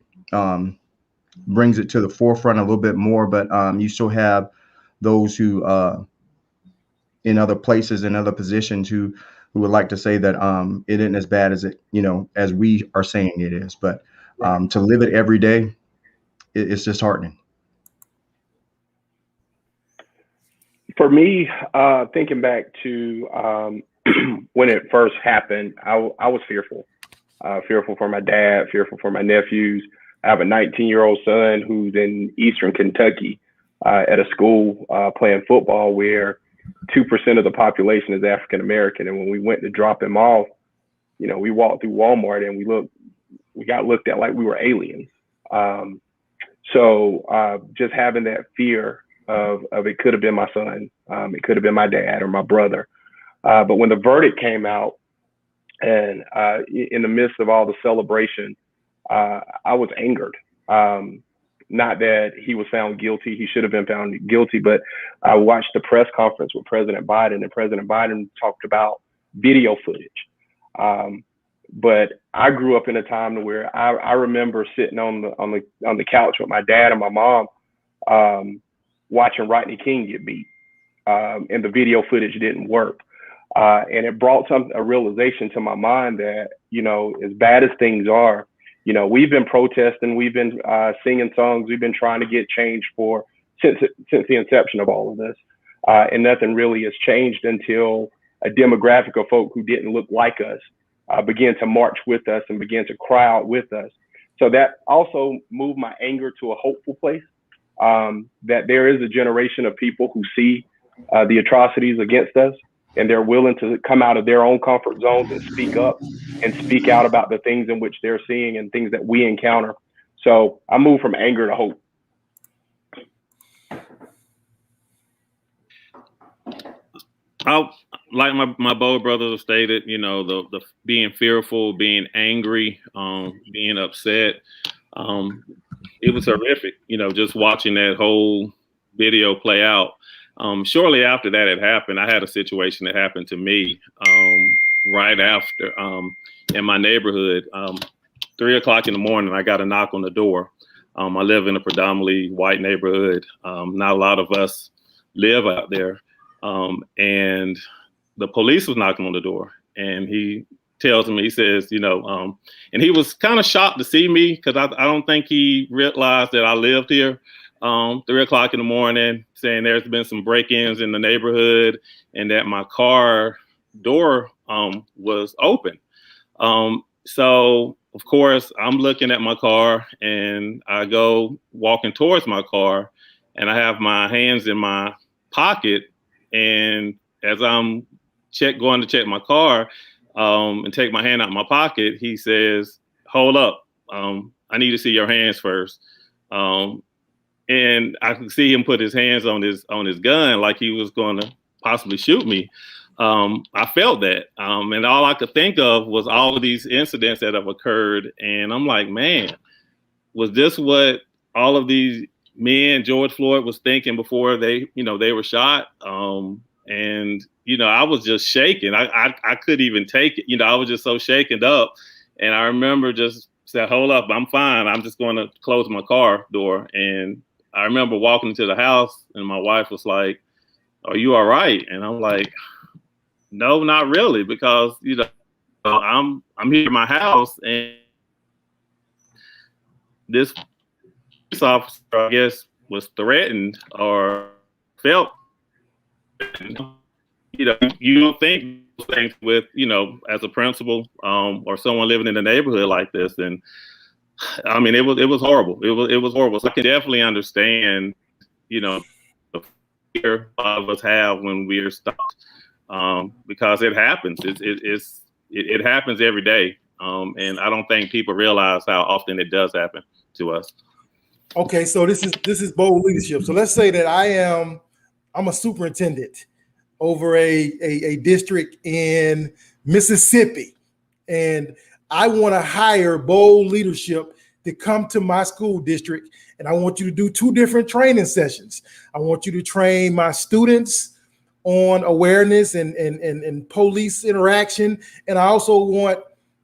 brings it to the forefront a little bit more, but you still have those who in other places, in other positions who would like to say that it isn't as bad as it, you know, as we are saying it is, but to live it every day, it's disheartening. For me, thinking back to when it first happened, I was fearful. Fearful for my dad, fearful for my nephews. I have a 19-year-old son who's in Eastern Kentucky at a school playing football where 2% of the population is African American. And when we went to drop him off, you know, we walked through Walmart and we got looked at like we were aliens. So just having that fear of it could have been my son, it could have been my dad or my brother. But when the verdict came out, and in the midst of all the celebration, I was angered. Not that he was found guilty; he should have been found guilty. But I watched the press conference with President Biden, and President Biden talked about video footage. But I grew up in a time where I remember sitting on the couch with my dad and my mom, watching Rodney King get beat, and the video footage didn't work. And it brought a realization to my mind that, you know, as bad as things are, you know, we've been protesting, we've been singing songs, we've been trying to get change since the inception of all of this. And nothing really has changed until a demographic of folk who didn't look like us began to march with us and began to cry out with us. So that also moved my anger to a hopeful place, that there is a generation of people who see the atrocities against us, and they're willing to come out of their own comfort zones and speak up and speak out about the things in which they're seeing and things that we encounter. So I moved from anger to hope. Like my bold brothers stated, you know, the being fearful, being angry, being upset. It was horrific, you know, just watching that whole video play out. Shortly after that had happened, I had a situation that happened to me right after in my neighborhood. 3 o'clock in the morning, I got a knock on the door. I live in a predominantly white neighborhood. Not a lot of us live out there. And the police was knocking on the door, and he tells me, he says, you know, and he was kind of shocked to see me because I don't think he realized that I lived here. 3 o'clock in the morning, saying there's been some break-ins in the neighborhood and that my car door was open. So of course I'm looking at my car, and I go walking towards my car, and I have my hands in my pocket. And as I'm going to check my car and take my hand out of my pocket, he says, "Hold up, I need to see your hands first." and I could see him put his hands on his gun like he was going to possibly shoot me. I felt that, and all I could think of was all of these incidents that have occurred, and I'm like, man, was this what all of these men, George Floyd, was thinking before they were shot? And I was just shaking. I couldn't even take it. I was just so shaken up, and I remember just said, "Hold up, I'm fine. I'm just going to close my car door." And I remember walking into the house, and my wife was like, "Are you all right?" And I'm like, "No, not really, because I'm here in my house, and this police officer, I guess, was threatened or felt." You don't think those things with as a principal or someone living in a neighborhood like this. And I mean, it was horrible. It was horrible. So I can definitely understand the fear a lot of us have when we're stopped, because it happens. It happens every day, and I don't think people realize how often it does happen to us. Okay, so this is bold leadership. So let's say that I'm a superintendent over a district in Mississippi, and I want to hire bold leadership to come to my school district, and I want you to do 2 different training sessions. I want you to train my students on awareness and police interaction, and I also want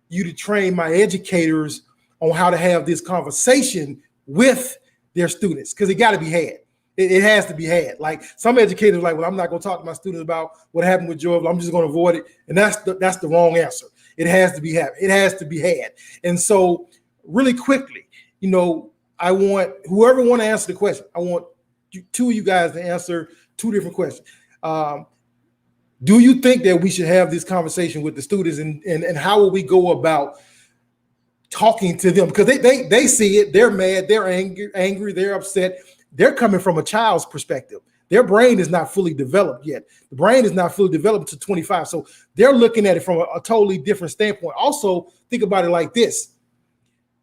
you to train my educators on how to have this conversation with their students, because it got to be had. It has to be had. Like some educators are like, well, I'm not going to talk to my students about what happened with George. I'm just going to avoid it. And that's the wrong answer. It has to be had. It has to be had. And so really quickly, I want whoever want to answer the question, I want 2 of you guys to answer 2 different questions. Do you think that we should have this conversation with the students, and how will we go about talking to them? Because they see it, they're mad, they're angry, they're upset. They're coming from a child's perspective. Their brain is not fully developed yet. The brain is not fully developed to 25. So they're looking at it from a totally different standpoint. Also, think about it like this.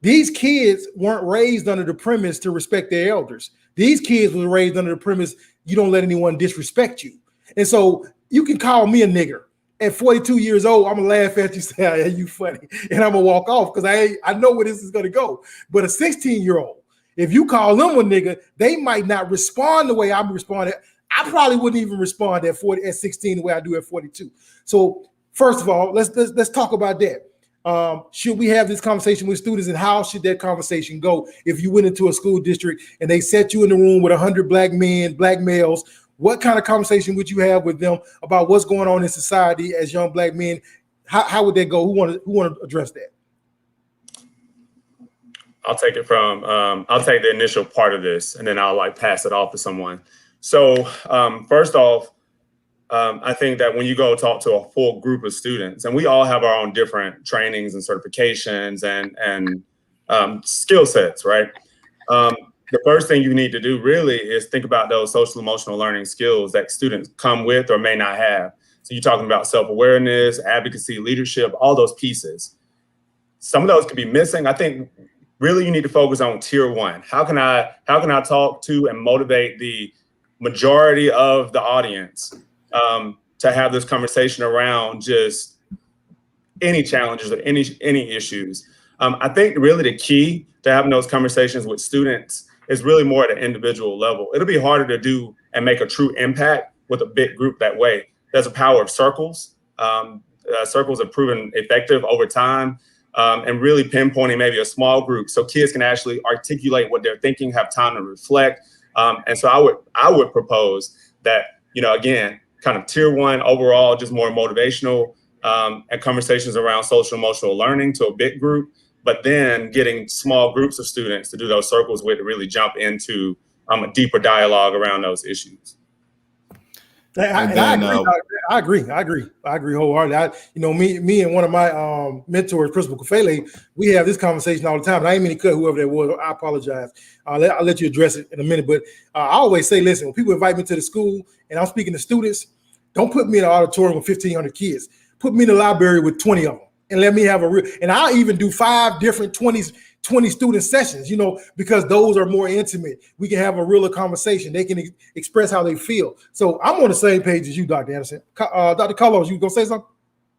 These kids weren't raised under the premise to respect their elders. These kids were raised under the premise, you don't let anyone disrespect you. And so you can call me a nigger. At 42 years old, I'm going to laugh at you, say, hey, you funny. And I'm going to walk off because I know where this is going to go. But a 16-year-old, if you call them a nigga, they might not respond the way I'm responding. I probably wouldn't even respond at 16 the way I do at 42. So first of all, let's talk about that. Should we have this conversation with students, and how should that conversation go? If you went into a school district and they set you in the room with 100 black males, what kind of conversation would you have with them about what's going on in society as young black men? How would that go? Who want to address that? I'll take the initial part of this, and then I'll pass it off to someone. So first off, I think that when you go talk to a full group of students, and we all have our own different trainings and certifications and skill sets, right? The first thing you need to do really is think about those social emotional learning skills that students come with or may not have. So you're talking about self-awareness, advocacy, leadership, all those pieces. Some of those could be missing. I think really you need to focus on tier 1. How can I talk to and motivate the majority of the audience to have this conversation around just any challenges or any issues? I think really the key to having those conversations with students is really more at an individual level. It'll be harder to do and make a true impact with a big group that way. There's a power of circles. Circles have proven effective over time, and really pinpointing maybe a small group so kids can actually articulate what they're thinking, have time to reflect. And so I would propose that, again, kind of tier 1 overall, just more motivational and conversations around social emotional learning to a big group, but then getting small groups of students to do those circles with to really jump into a deeper dialogue around those issues. I agree wholeheartedly. Me and one of my mentors, Principal Kufele, we have this conversation all the time. And I ain't mean to cut whoever that was. I apologize. I'll let you address it in a minute. But I always say, listen, when people invite me to the school and I'm speaking to students, don't put me in an auditorium with 1,500 kids. Put me in the library with 20 of them. and let me have a real, and I'll even do 5 different 20 student sessions, you know, because those are more intimate. We can have a realer conversation. They can express how they feel. So I'm on the same page as you, Dr. Anderson. Dr. Carlos, you gonna say something?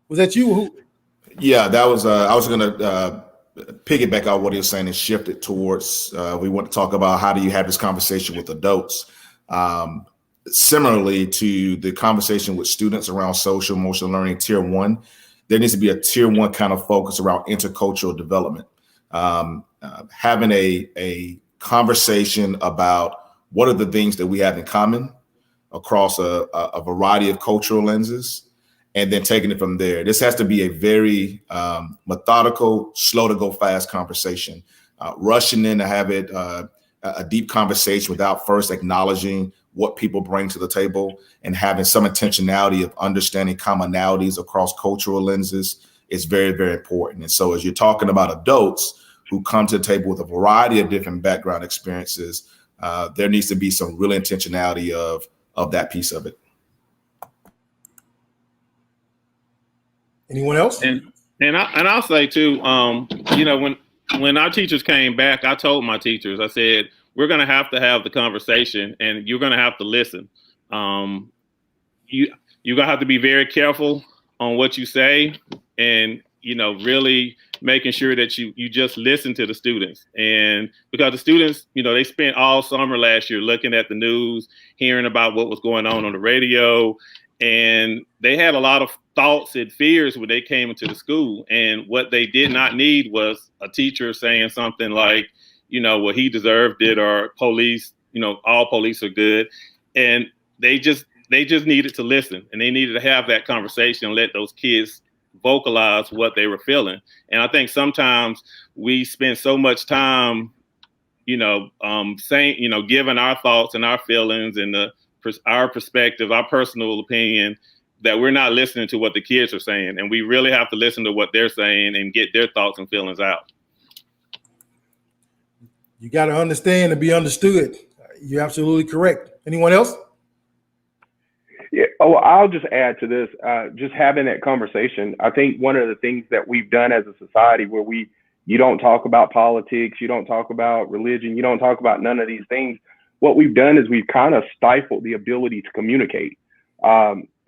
Was that you? Who? Yeah, that was, I was going to piggyback on what he was saying and shift it towards, we want to talk about how do you have this conversation with adults. Similarly to the conversation with students around social emotional learning tier 1, there needs to be a tier 1 kind of focus around intercultural development. Having a conversation about what are the things that we have in common across a variety of cultural lenses, and then taking it from there. This has to be a very methodical, slow to go fast conversation. Rushing in to have it a deep conversation without first acknowledging what people bring to the table and having some intentionality of understanding commonalities across cultural lenses is very, very important. And so as you're talking about adults who come to the table with a variety of different background experiences, there needs to be some real intentionality of that piece of it. Anyone else? And I'll say too, you know, when our teachers came back, I told my teachers, I said, we're going to have the conversation, and you're going to have to listen. You're going to have to be very careful on what you say, and, you know, really making sure that you just listen to the students. And because the students, you know, they spent all summer last year looking at the news, hearing about what was going on the radio, and they had a lot of thoughts and fears when they came into the school. And what they did not need was a teacher saying something like, you know, well, he deserved it, or police, you know, all police are good. And they just needed to listen, and they needed to have that conversation and let those kids vocalize what they were feeling. And I think sometimes we spend so much time, you know, saying, you know, giving our thoughts and our feelings and our perspective, our personal opinion, that we're not listening to what the kids are saying. And we really have to listen to what they're saying and get their thoughts and feelings out. You got to understand and be understood. You're absolutely correct. Anyone else? Yeah. Oh, I'll just add to this. Just having that conversation. I think one of the things that we've done as a society, where you don't talk about politics, you don't talk about religion, you don't talk about none of these things. What we've done is we've kind of stifled the ability to communicate.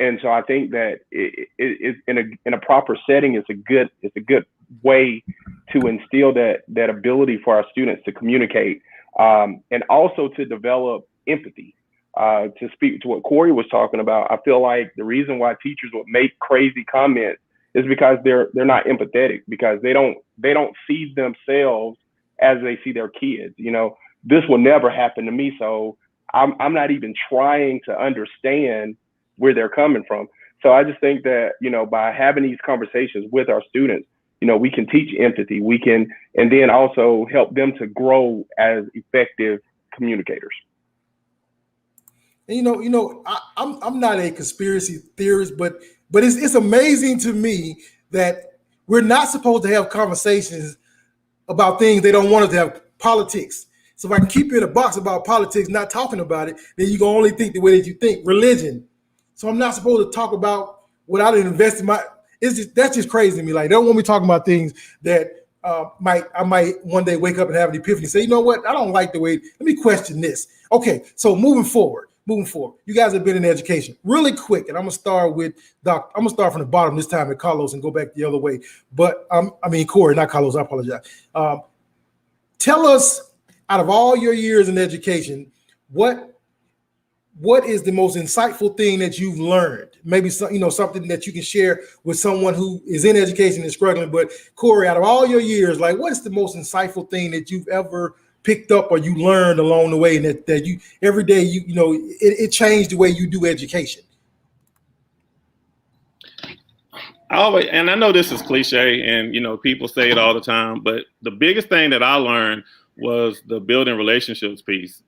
And so I think that it in a proper setting, it's a good way to instill that ability for our students to communicate, and also to develop empathy. To speak to what Corey was talking about, I feel like the reason why teachers would make crazy comments is because they're not empathetic, because they don't see themselves as they see their kids. You know, this will never happen to me, so I'm not even trying to understand where they're coming from. So I just think that, you know, by having these conversations with our students, you know, we can teach empathy. We can, and then also help them to grow as effective communicators. And I'm not a conspiracy theorist, but it's amazing to me that we're not supposed to have conversations about things they don't want us to have. Politics. So if I can keep you in a box about politics, not talking about it, then you can only think the way that you think. Religion. So I'm not supposed to talk about what I didn't invest in my. That's just crazy to me. Like, they don't want me talking about things that I might one day wake up and have an epiphany. Say, you know what? I don't like the way. Let me question this. Okay, so moving forward, you guys have been in education really quick, and I'm gonna start with Doc. I'm gonna start from the bottom this time at Carlos and go back the other way. But Corey, not Carlos. I apologize. Tell us, out of all your years in education, what is the most insightful thing that you've learned? Maybe something that you can share with someone who is in education and struggling. But Corey, out of all your years, like, what is the most insightful thing that you've ever picked up or you learned along the way, and that you every day it changed the way you do education? And I know this is cliche, and people say it all the time, but the biggest thing that I learned was the building relationships piece.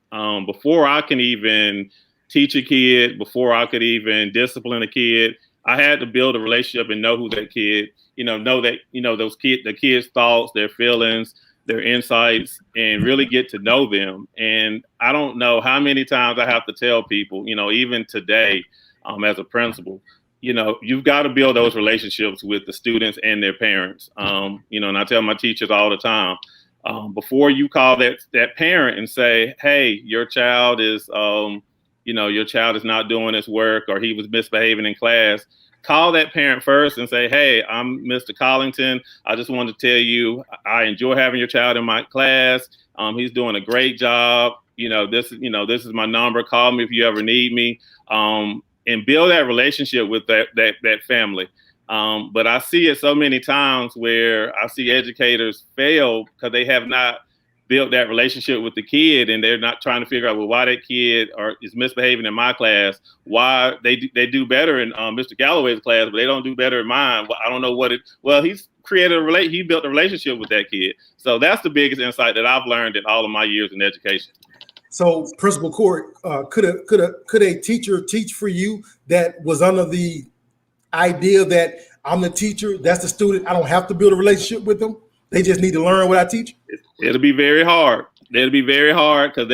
Before I can even teach a kid, before I could even discipline a kid, I had to build a relationship and know who that kid, know that, the kid's thoughts, their feelings, their insights, and really get to know them. And I don't know how many times I have to tell people, even today, as a principal, you've got to build those relationships with the students and their parents. And I tell my teachers all the time, before you call that parent and say, hey, your child is not doing his work, or he was misbehaving in class, call that parent first and say, hey, I'm Mr. Collington. I just wanted to tell you, I enjoy having your child in my class. He's doing a great job. This is my number. Call me if you ever need me. And build that relationship with that family. But I see it so many times where I see educators fail because they have not built that relationship with the kid, and they're not trying to figure out, well, why that kid is misbehaving in my class, why they do better in Mr. Galloway's class, but they don't do better in mine. Well, I don't know he's he built a relationship with that kid. So that's the biggest insight that I've learned in all of my years in education. So, Principal Corey, could a teacher teach for you that was under the idea that I'm the teacher, that's the student, I don't have to build a relationship with them? They just need to learn what I teach? It'll be very hard. It'll be very hard because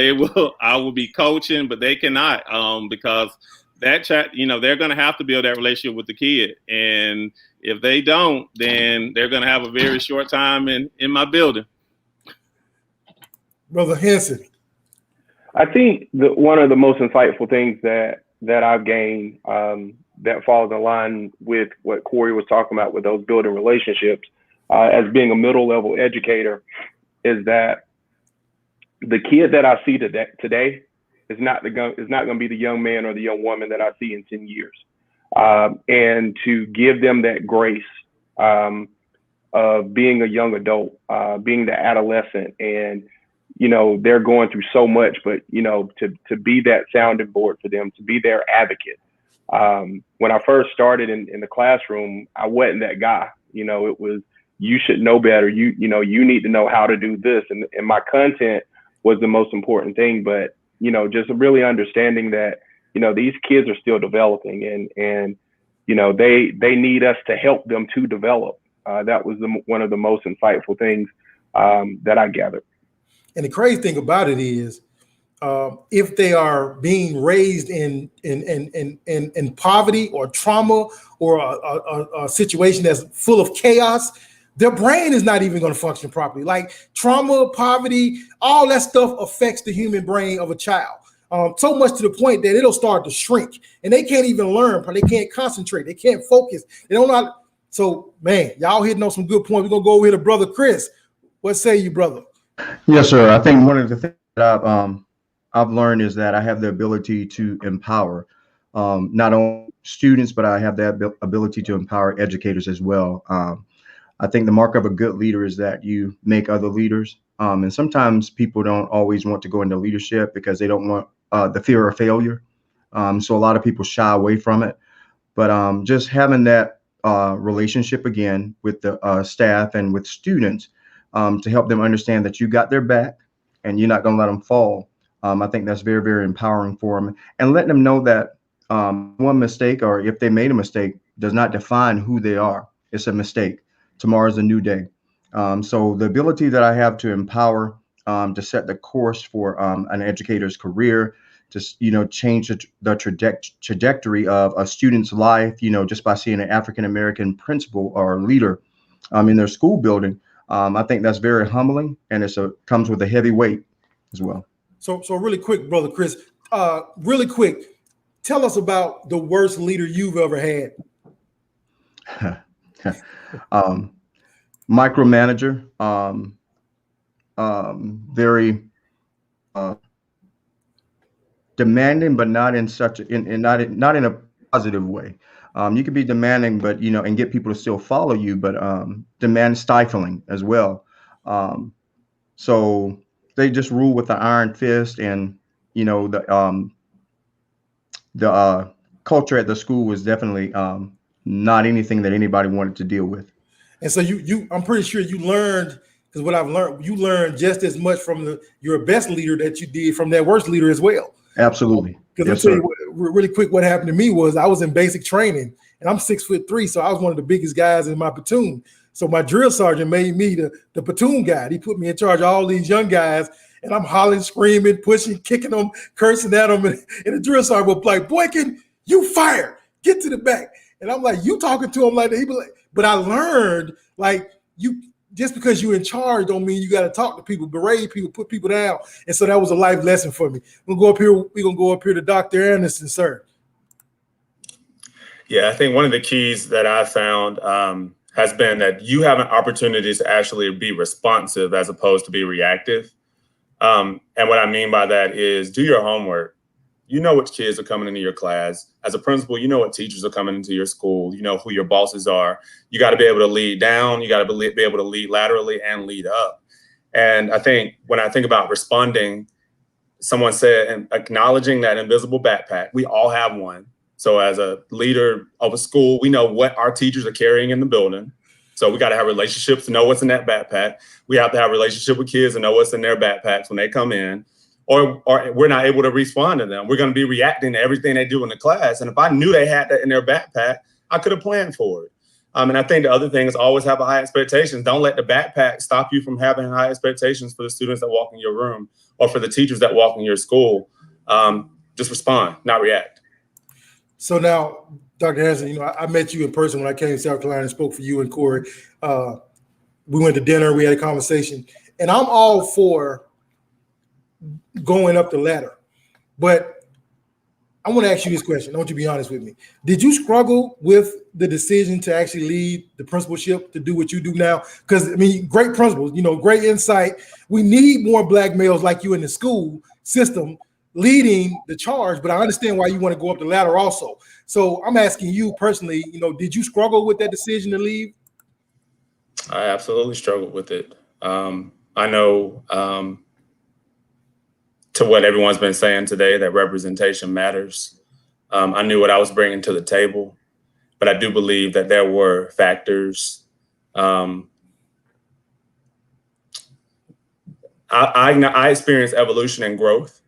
I will be coaching, but they cannot because that chat, they're going to have to build that relationship with the kid. And if they don't, then they're going to have a very short time in my building. Brother Henson. I think one of the most insightful things that I've gained that falls in line with what Corey was talking about with those building relationships as being a middle level educator is that the kid that I see today is not going to be the young man or the young woman that I see in 10 years. And to give them that grace of being a young adult, being the adolescent, and they're going through so much, but to be that sounding board for them, to be their advocate. When I first started in the classroom, I wasn't that guy. It was, you should know better. You need to know how to do this, and my content was the most important thing. But just really understanding that these kids are still developing, and they need us to help them to develop. That was one of the most insightful things that I gathered. And the crazy thing about it is, if they are being raised in poverty or trauma or a situation that's full of chaos, their brain is not even going to function properly. Like trauma, poverty, all that stuff affects the human brain of a child. So much to the point that it'll start to shrink, and they can't even learn. They can't concentrate. They can't focus. They don't know how to, so, man, y'all hitting on some good points. We're going to go over here to Brother Chris. What say you, brother? Yes, sir. I think one of the things that I've learned is that I have the ability to empower not only students, but I have that ability to empower educators as well. I think the mark of a good leader is that you make other leaders. And sometimes people don't always want to go into leadership because they don't want the fear of failure. So a lot of people shy away from it. But just having that relationship again with the staff and with students, to help them understand that you got their back and you're not going to let them fall. I think that's very, very empowering for them, and letting them know that one mistake, or if they made a mistake, does not define who they are. It's a mistake. Tomorrow's a new day. So the ability that I have to empower, to set the course for an educator's career, to change the trajectory of a student's life, just by seeing an African-American principal or leader in their school building. I think that's very humbling, and comes with a heavy weight as well. So really quick, Brother Chris, really quick, tell us about the worst leader you've ever had. Micromanager, very demanding, but not in such not in a positive way. You could be demanding, but and get people to still follow you, but stifling as well. So they just rule with the iron fist, and the culture at the school was definitely not anything that anybody wanted to deal with. And so I'm pretty sure you learned, because what I've learned, you learned just as much from your best leader that you did from that worst leader as well. Absolutely. Because I'll tell you really quick, what happened to me was I was in basic training, and I'm 6'3", so I was one of the biggest guys in my platoon. So my drill sergeant made me the platoon guy. He put me in charge of all these young guys, and I'm hollering, screaming, pushing, kicking them, cursing at them. And the drill sergeant was like, "Boykin, you fired. Get to the back." And I'm like, you talking to him like that? He be like, but I learned, like, you just because you're in charge don't mean you got to talk to people, berate people, put people down. And so that was a life lesson for me. We're gonna go up here to Dr. Anderson, sir. Yeah, I think one of the keys that I found has been that you have an opportunity to actually be responsive as opposed to be reactive. And what I mean by that is do your homework. You know which kids are coming into your class. As a principal, you know what teachers are coming into your school. You know who your bosses are. You got to be able to lead down. You got to be able to lead laterally and lead up. And I think when I think about responding, someone said, and acknowledging that invisible backpack, we all have one. So as a leader of a school, we know what our teachers are carrying in the building. So we got to have relationships to know what's in that backpack. We have to have a relationship with kids and know what's in their backpacks when they come in. Or we're not able to respond to them. We're going to be reacting to everything they do in the class. And if I knew they had that in their backpack, I could have planned for it. And I think the other thing is always have a high expectations. Don't let the backpack stop you from having high expectations for the students that walk in your room or for the teachers that walk in your school. Just respond, not react. So now, Dr. Hanson, I met you in person when I came to South Carolina and spoke for you and Corey. We went to dinner, we had a conversation, and I'm all for going up the ladder. But I want to ask you this question. I want you to be honest with me. Did you struggle with the decision to actually lead the principalship to do what you do now? Because, I mean, great principals, great insight. We need more black males like you in the school system leading the charge, but I understand why you want to go up the ladder also. So I'm asking you personally, did you struggle with that decision to leave? I absolutely struggled with it. I know to what everyone's been saying today, that representation matters. I knew what I was bringing to the table, but I do believe that there were factors. I experienced evolution and growth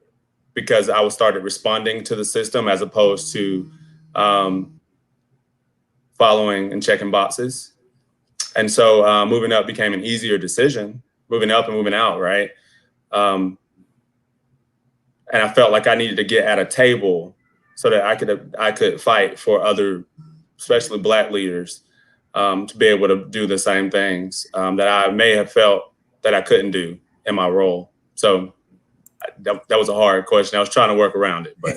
because I started responding to the system as opposed to following and checking boxes. And so moving up became an easier decision, moving up and moving out, right? And I felt like I needed to get at a table so that I could fight for other, especially Black leaders, to be able to do the same things that I may have felt that I couldn't do in my role. So that was a hard question. I was trying to work around it, but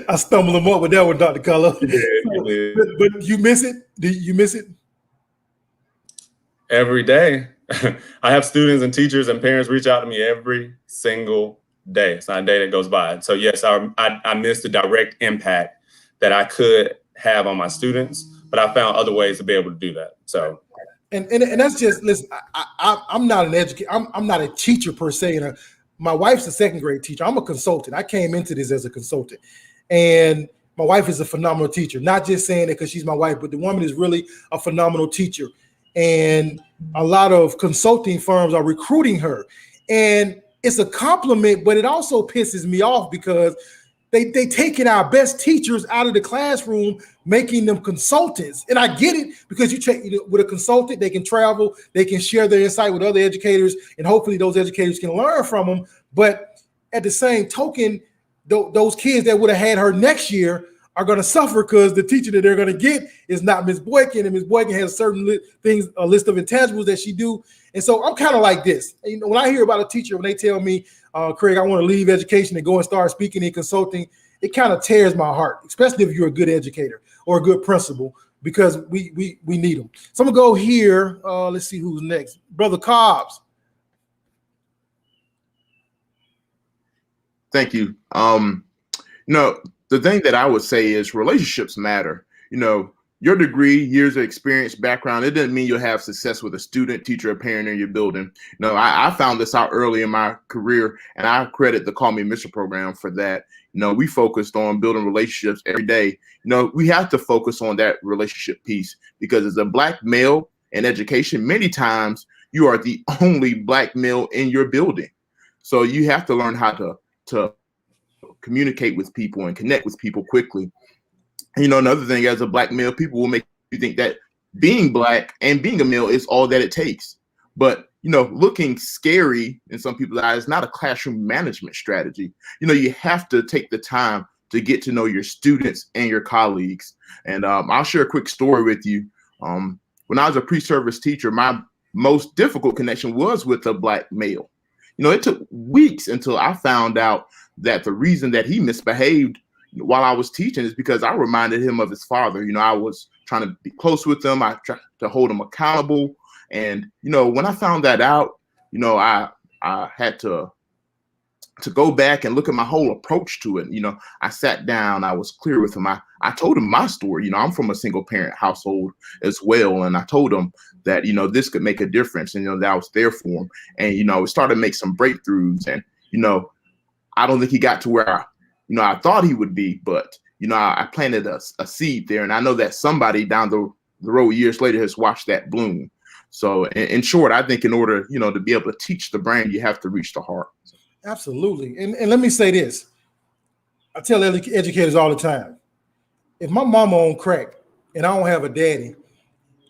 I stumbled them up with that one, Dr. Color. Yeah, but you miss it? Did you miss it? Every day. I have students and teachers and parents reach out to me every single day. It's not a day that goes by. So yes, I missed the direct impact that I could have on my students, but I found other ways to be able to do that. So, and that's just, listen, I'm not an educator. I'm not a teacher per se. And my wife's a second grade teacher. I'm a consultant. I came into this as a consultant, and my wife is a phenomenal teacher. Not just saying it because she's my wife, but the woman is really a phenomenal teacher. And a lot of consulting firms are recruiting her. And it's a compliment, but it also pisses me off because they taking our best teachers out of the classroom, making them consultants. And I get it, because with a consultant, they can travel, they can share their insight with other educators, and hopefully those educators can learn from them. But at the same token, those kids that would have had her next year are going to suffer because the teacher that they're going to get is not Ms. Boykin, and Ms. Boykin has certain a list of intangibles that she do. And so I'm kind of like this. When I hear about a teacher, when they tell me, Craig, I want to leave education and go and start speaking and consulting, it kind of tears my heart, especially if you're a good educator or a good principal, because we need them. So I'm going to go here. Let's see who's next. Brother Cobbs. Thank you. The thing that I would say is relationships matter. Your degree, years of experience, background, it doesn't mean you'll have success with a student, teacher, or parent in your building. I found this out early in my career, and I credit the Call Me Mr. program for that. We focused on building relationships every day. We have to focus on that relationship piece, because as a Black male in education, many times you are the only Black male in your building. So you have to learn how to communicate with people and connect with people quickly. Another thing, as a Black male, people will make you think that being Black and being a male is all that it takes. But, looking scary in some people's eyes is not a classroom management strategy. You have to take the time to get to know your students and your colleagues. And I'll share a quick story with you. When I was a pre-service teacher, my most difficult connection was with a Black male. You know, it took weeks until I found out that the reason that he misbehaved while I was teaching is because I reminded him of his father. You know, I was trying to be close with him. I tried to hold him accountable. And, you know, when I found that out, you know, I had to go back and look at my whole approach to it. You know, I sat down, I was clear with him. I told him my story. You know, I'm from a single parent household as well. And I told him that, you know, this could make a difference, and, you know, that I was there for him. And, you know, we started to make some breakthroughs. And, you know, I don't think he got to where I thought he would be, but, you know, I planted a seed there. And I know that somebody down the road years later has watched that bloom. So in short, I think in order, you know, to be able to teach the brain, you have to reach the heart. Absolutely. And let me say this. I tell educators all the time, if my mama on crack and I don't have a daddy,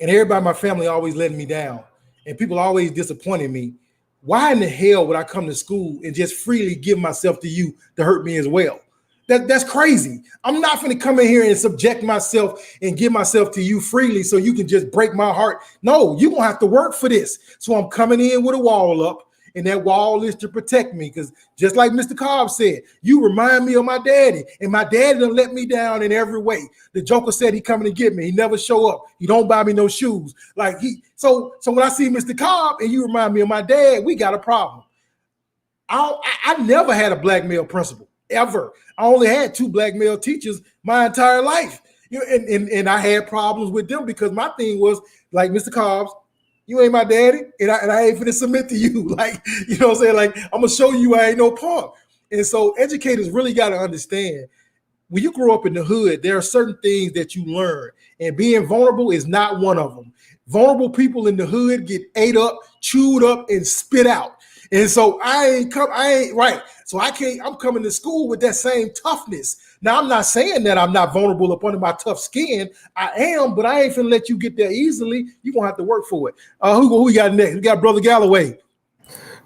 and everybody in my family always letting me down, and people always disappointing me, why in the hell would I come to school and just freely give myself to you to hurt me as well? That's crazy. I'm not going to come in here and subject myself and give myself to you freely so you can just break my heart. No, you're going to have to work for this. So I'm coming in with a wall up, and that wall is to protect me, because just like Mr. Cobb said, you remind me of my daddy, and my daddy done let me down in every way. The Joker said he coming to get me. He never show up. He don't buy me no shoes. So when I see Mr. Cobb and you remind me of my dad, we got a problem. I never had a Black male principal, ever. I only had 2 Black male teachers my entire life. You know, and I had problems with them because my thing was, like Mr. Cobb's, you ain't my daddy, and I ain't finna submit to you. Like, you know what I'm saying? Like, I'm gonna show you I ain't no punk. And so educators really got to understand, when you grow up in the hood, there are certain things that you learn, and being vulnerable is not one of them. Vulnerable people in the hood get ate up, chewed up, and spit out. And so I'm coming to school with that same toughness. Now, I'm not saying that I'm not vulnerable up under my tough skin. I am, but I ain't finna let you get there easily. You're gonna have to work for it. Who we got next? We got Brother Galloway.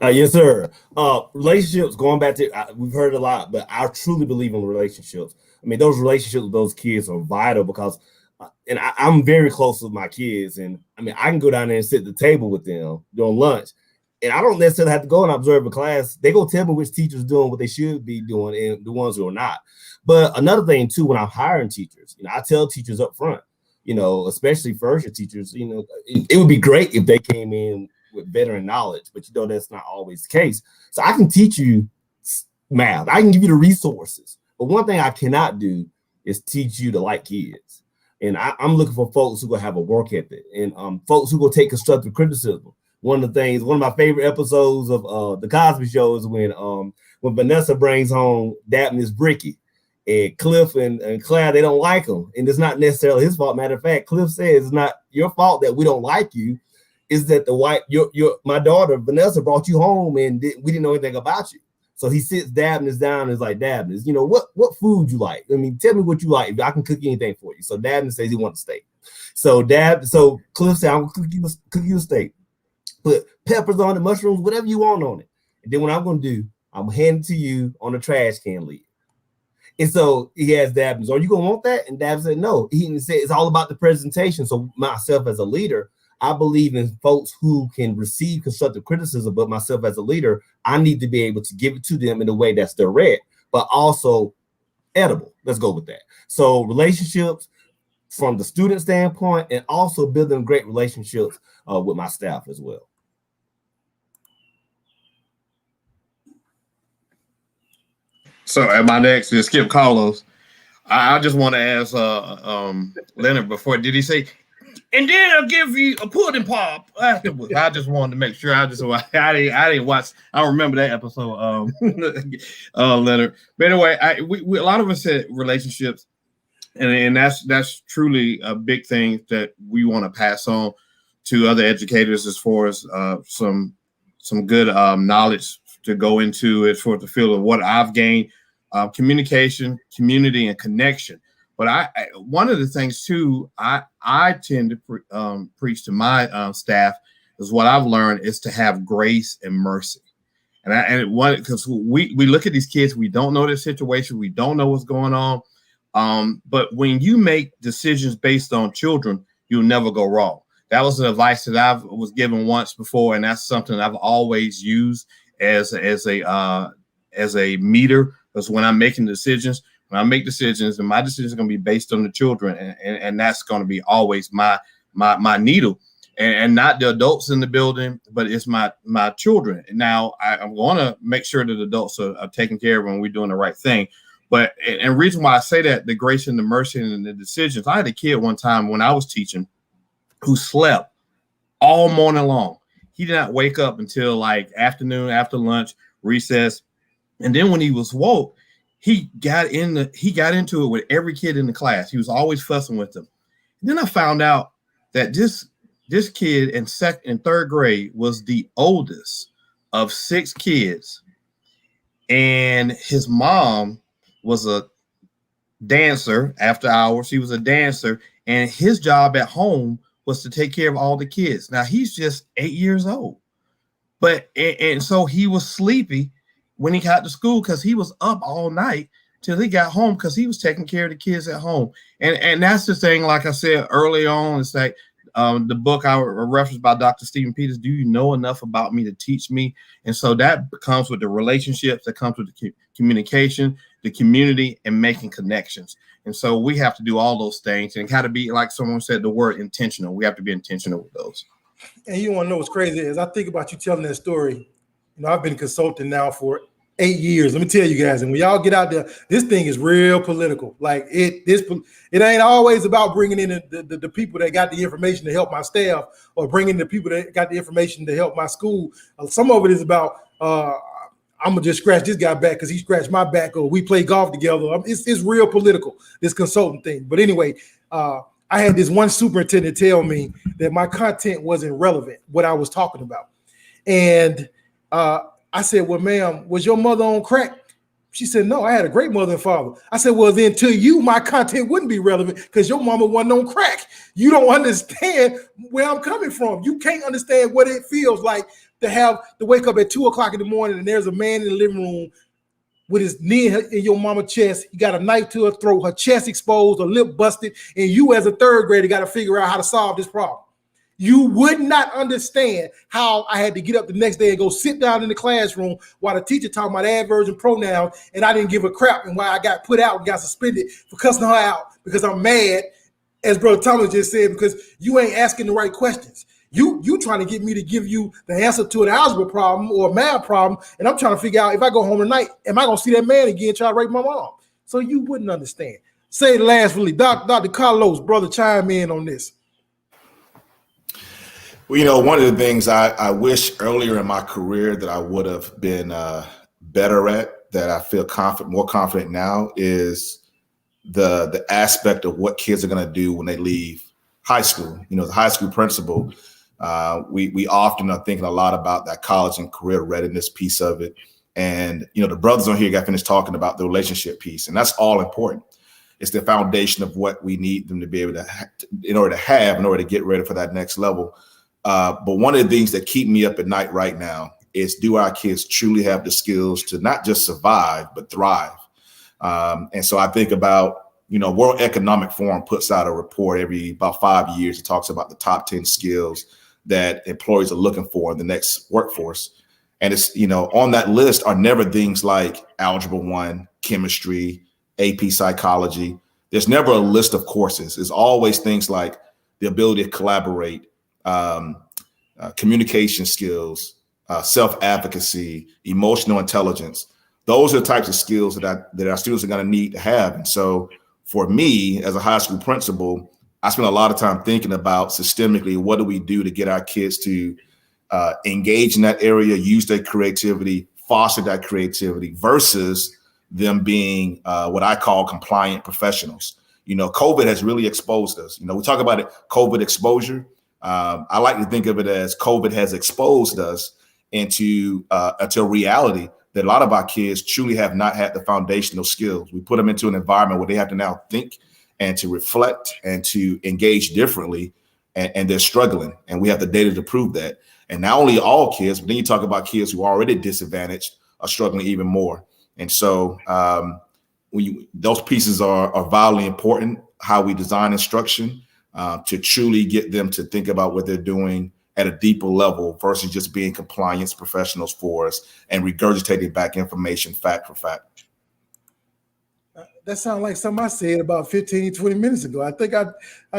Yes, sir. Relationships, going back to, we've heard a lot, but I truly believe in relationships. I mean, those relationships with those kids are vital because, and I'm very close with my kids. And I mean, I can go down there and sit at the table with them during lunch. And I don't necessarily have to go and observe a class. They go tell me which teacher's doing what they should be doing and the ones who are not. But another thing too, when I'm hiring teachers, you know, I tell teachers up front, you know, especially first-year teachers, you know, it would be great if they came in with veteran knowledge, but you know, that's not always the case. So I can teach you math. I can give you the resources. But one thing I cannot do is teach you to like kids. And I'm looking for folks who will have a work ethic and folks who will take constructive criticism. One of my favorite episodes of the Cosby Show is when Vanessa brings home Dabney's Bricky, and Cliff and Claire, they don't like him, and it's not necessarily his fault. Matter of fact, Cliff says it's not your fault that we don't like you. Is that my daughter Vanessa brought you home and we didn't know anything about you. So he sits Dabney's down and is like, Dabney, you know, what food you like? I mean, tell me what you like. I can cook anything for you. So Dabney says he wants a steak. So Cliff said, I'm gonna cook you a steak. Put peppers on it, mushrooms, whatever you want on it. And then what I'm going to do, I'm going to hand it to you on a trash can lid. And so he asked Dabney, are you going to want that? And Dabney said, no. He said, it's all about the presentation. So myself as a leader, I believe in folks who can receive constructive criticism, but myself as a leader, I need to be able to give it to them in a way that's direct, but also edible. Let's go with that. So relationships from the student standpoint, and also building great relationships with my staff as well. So at my next is Skip Carlos. I just want to ask Leonard before, did he say, and then I'll give you a pudding pop afterwards? I just wanted to make sure. I didn't watch. I don't remember that episode, Leonard. But anyway, we a lot of us said relationships, and that's truly a big thing that we want to pass on to other educators as far as some good knowledge to go into it for the field of what I've gained, communication, community, and connection. But one of the things too, I tend to preach to my staff is what I've learned is to have grace and mercy. Because we look at these kids, we don't know their situation, we don't know what's going on. But when you make decisions based on children, you'll never go wrong. That was the advice that I was given once before, and that's something I've always used as a meter. Because when I'm making decisions, when I make decisions, and my decisions are going to be based on the children, and that's going to be always my needle, and not the adults in the building, but it's my children. Now I'm going to make sure that adults are taken care of when we're doing the right thing. But and the reason why I say that, the grace and the mercy and the decisions. I had a kid one time when I was teaching who slept all morning long. He did not wake up until like afternoon, after lunch, recess. And then when he was woke, he got into it with every kid in the class. He was always fussing with them. And then I found out that this kid in third grade was the oldest of 6 kids. And his mom was a dancer after hours. He was a dancer, and his job at home was to take care of all the kids. Now he's just 8 years old, and so he was sleepy when he got to school because he was up all night till he got home because he was taking care of the kids at home. And that's the thing, like I said early on, it's like the book I referenced by Dr. Stephen Peters, Do You Know Enough About Me to Teach Me? And so that comes with the relationships, that comes with the communication, the community, and making connections. And so we have to do all those things, and got to be, like someone said, the word intentional. We have to be intentional with those. And you want to know what's crazy is I think about you telling that story. I've been consulting now for 8 years. Let me tell you guys, and when y'all get out there, this thing is real political. Like it ain't always about bringing in the people that got the information to help my staff, or bringing the people that got the information to help my school. Some of it is about I'm gonna just scratch this guy back because he scratched my back, or we play golf together. It's real political, this consulting thing. But anyway, I had this one superintendent tell me that my content wasn't relevant, what I was talking about, and I said, well, ma'am, was your mother on crack? She said, no, I had a great mother and father. I said, well, then to you, my content wouldn't be relevant because your mama wasn't on crack. You don't understand where I'm coming from. You can't understand what it feels like to wake up at 2:00 in the morning and there's a man in the living room with his knee in your mama's chest. He got a knife to her throat, her chest exposed, her lip busted, and you as a third grader got to figure out how to solve this problem. You would not understand how I had to get up the next day and go sit down in the classroom while the teacher talking about adverbs and pronouns, and I didn't give a crap, and why I got put out and got suspended for cussing her out because I'm mad, as Brother Thomas just said, because you ain't asking the right questions. You trying to get me to give you the answer to an algebra problem or a math problem, and I'm trying to figure out if I go home tonight, am I going to see that man again try to rape my mom? So you wouldn't understand. Say it lastly, Dr. Carlos, brother, chime in on this. Well, one of the things I wish earlier in my career that I would have been better at, that I feel more confident now, is the aspect of what kids are going to do when they leave high school. The high school principal, we often are thinking a lot about that college and career readiness piece of it. And, the brothers on here got finished talking about the relationship piece, and that's all important. It's the foundation of what we need them to be able to, in order to get ready for that next level. But one of the things that keep me up at night right now is, do our kids truly have the skills to not just survive, but thrive? And so I think about, World Economic Forum puts out a report every about 5 years. It talks about the top 10 skills that employees are looking for in the next workforce. And it's, on that list are never things like Algebra 1, chemistry, AP psychology. There's never a list of courses. It's always things like the ability to collaborate, communication skills, self-advocacy, emotional intelligence. Those are the types of skills that our students are going to need to have. And so for me, as a high school principal, I spend a lot of time thinking about systemically, what do we do to get our kids to engage in that area, use their creativity, foster that creativity, versus them being what I call compliant professionals. COVID has really exposed us. We talk about it, COVID exposure. I like to think of it as COVID has exposed us into a reality that a lot of our kids truly have not had the foundational skills. We put them into an environment where they have to now think and to reflect and to engage differently, and they're struggling. And we have the data to prove that. And not only all kids, but then you talk about kids who are already disadvantaged are struggling even more. And so those pieces are vitally important, how we design instruction to truly get them to think about what they're doing at a deeper level versus just being compliance professionals for us and regurgitating back information fact for fact. That sounds like something I said about 15, 20 minutes ago. I think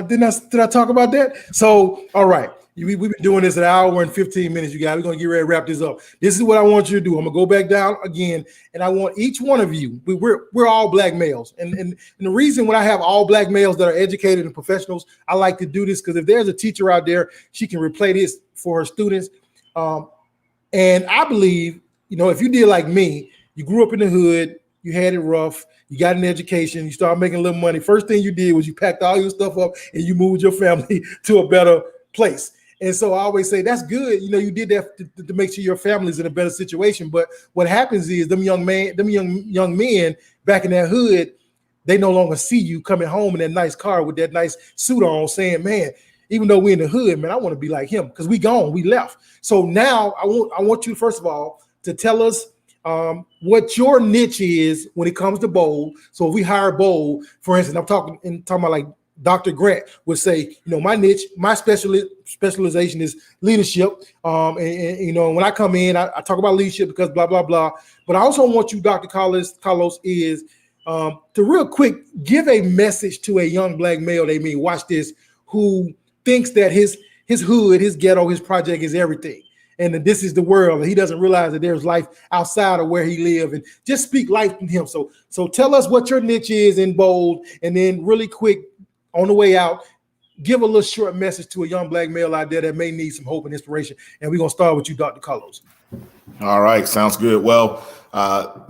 did I talk about that? So, all right. We've been doing this an hour and 15 minutes, you guys. We're going to get ready to wrap this up. This is what I want you to do. I'm going to go back down again, and I want each one of you, we're all black males. And the reason when I have all black males that are educated and professionals, I like to do this because if there's a teacher out there, she can replay this for her students. And I believe, if you did like me, you grew up in the hood, you had it rough, you got an education, you started making a little money. First thing you did was you packed all your stuff up and you moved your family to a better place. And so I always say that's good. You did that to make sure your family's in a better situation. But what happens is them young men back in that hood, they no longer see you coming home in that nice car with that nice suit on saying, man, even though we're in the hood, man, I want to be like him because we left. So now I want you, first of all, to tell us what your niche is when it comes to bowl. So if we hire bowl, for instance, I'm talking about like Dr. Grant would say, my niche, my specialization is leadership. And when I come in, I talk about leadership because blah, blah, blah. But I also want you, Dr. Carlos, is to real quick, give a message to a young black male, watch this, who thinks that his hood, his ghetto, his project is everything. And that this is the world. And he doesn't realize that there's life outside of where he lives, and just speak life in him. So tell us what your niche is in bold, and then really quick, on the way out, give a little short message to a young black male out there that may need some hope and inspiration. And we're going to start with you, Dr. Carlos. All right. Sounds good. Well,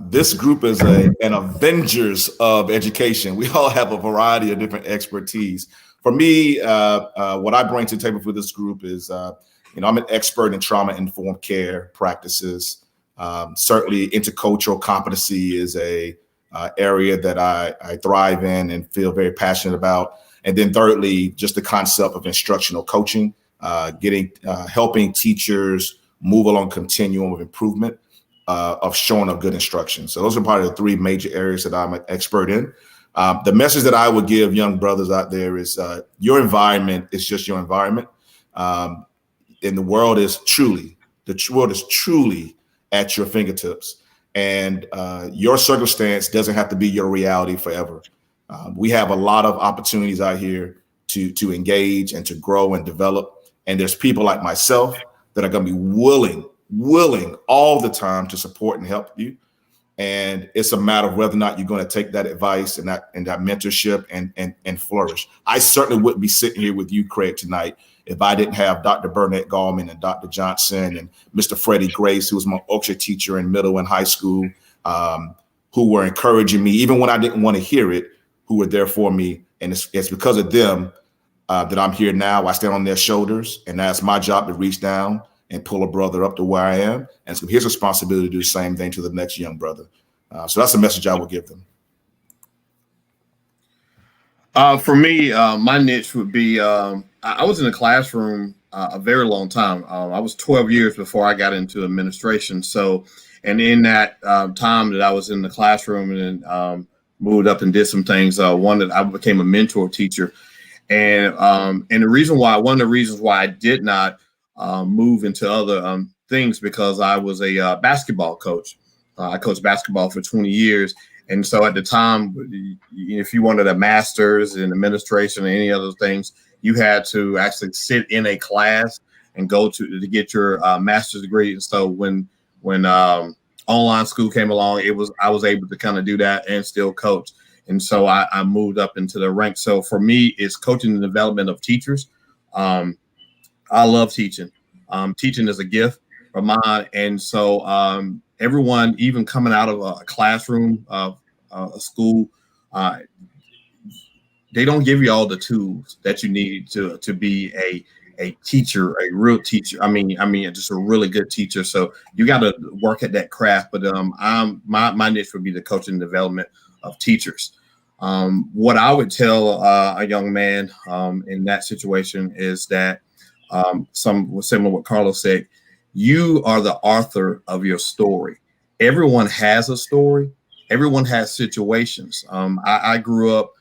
this group is an Avengers of education. We all have a variety of different expertise. For me, what I bring to the table for this group is, I'm an expert in trauma-informed care practices. Certainly intercultural competency is a area that I thrive in and feel very passionate about. And then thirdly, just the concept of instructional coaching, helping teachers move along continuum of improvement of showing a good instruction. So those are probably the three major areas that I'm an expert in. The message that I would give young brothers out there is your environment is just your environment. And the world is truly at your fingertips. And your circumstance doesn't have to be your reality forever. We have a lot of opportunities out here to engage and to grow and develop. And there's people like myself that are going to be willing all the time to support and help you. And it's a matter of whether or not you're going to take that advice and that mentorship and flourish. I certainly wouldn't be sitting here with you, Craig, tonight if I didn't have Dr. Burnett Gallman and Dr. Johnson and Mr. Freddie Grace, who was my orchestra teacher in middle and high school, who were encouraging me, even when I didn't want to hear it, who were there for me. And it's because of them that I'm here now. I stand on their shoulders, and that's my job to reach down and pull a brother up to where I am. And so his responsibility to do the same thing to the next young brother. So that's the message I would give them. For me, my niche would be, I was in the classroom a very long time. I was 12 years before I got into administration. So, and in that time that I was in the classroom and then moved up and did some things, I became a mentor teacher. And one of the reasons why I did not move into other things, because I was a basketball coach. I coached basketball for 20 years. And so at the time, if you wanted a master's in administration or any other things, you had to actually sit in a class and go to get your master's degree. And so when online school came along, I was able to kind of do that and still coach. And so I moved up into the ranks. So for me, it's coaching the development of teachers. I love teaching. Teaching is a gift of mine. And so everyone, even coming out of a classroom, a school, they don't give you all the tools that you need to be a teacher, a real teacher. I mean, just a really good teacher. So you got to work at that craft. But my niche would be the coaching and development of teachers. What I would tell a young man in that situation is that some similar to what Carlos said. You are the author of your story. Everyone has a story. Everyone has situations. I grew up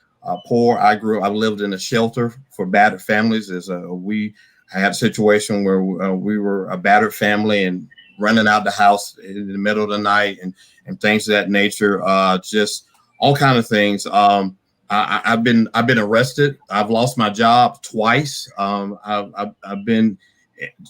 poor. I lived in a shelter for battered families. I had a situation where we were a battered family and running out the house in the middle of the night and things of that nature. Just all kind of things. I've been arrested. I've lost my job twice. I've been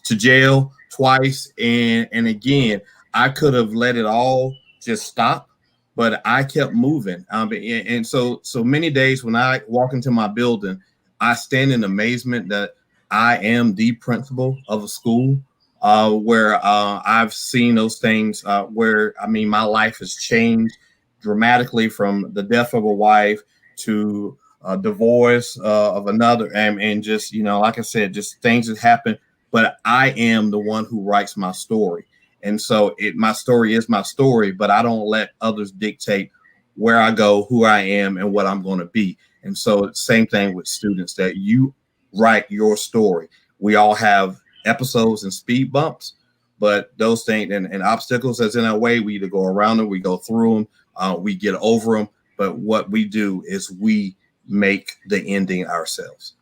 to jail twice, and again, I could have let it all just stop, but I kept moving. And so many days when I walk into my building, I stand in amazement that I am the principal of a school where I've seen those things where, I mean, my life has changed dramatically from the death of a wife to divorce of another. And just, like I said, just things that happen. But I am the one who writes my story. And so my story is my story, but I don't let others dictate where I go, who I am, and what I'm going to be. And so same thing with students, that you write your story. We all have episodes and speed bumps, but those things and obstacles that's in our way, we either go around them, we go through them, we get over them. But what we do is we make the ending ourselves.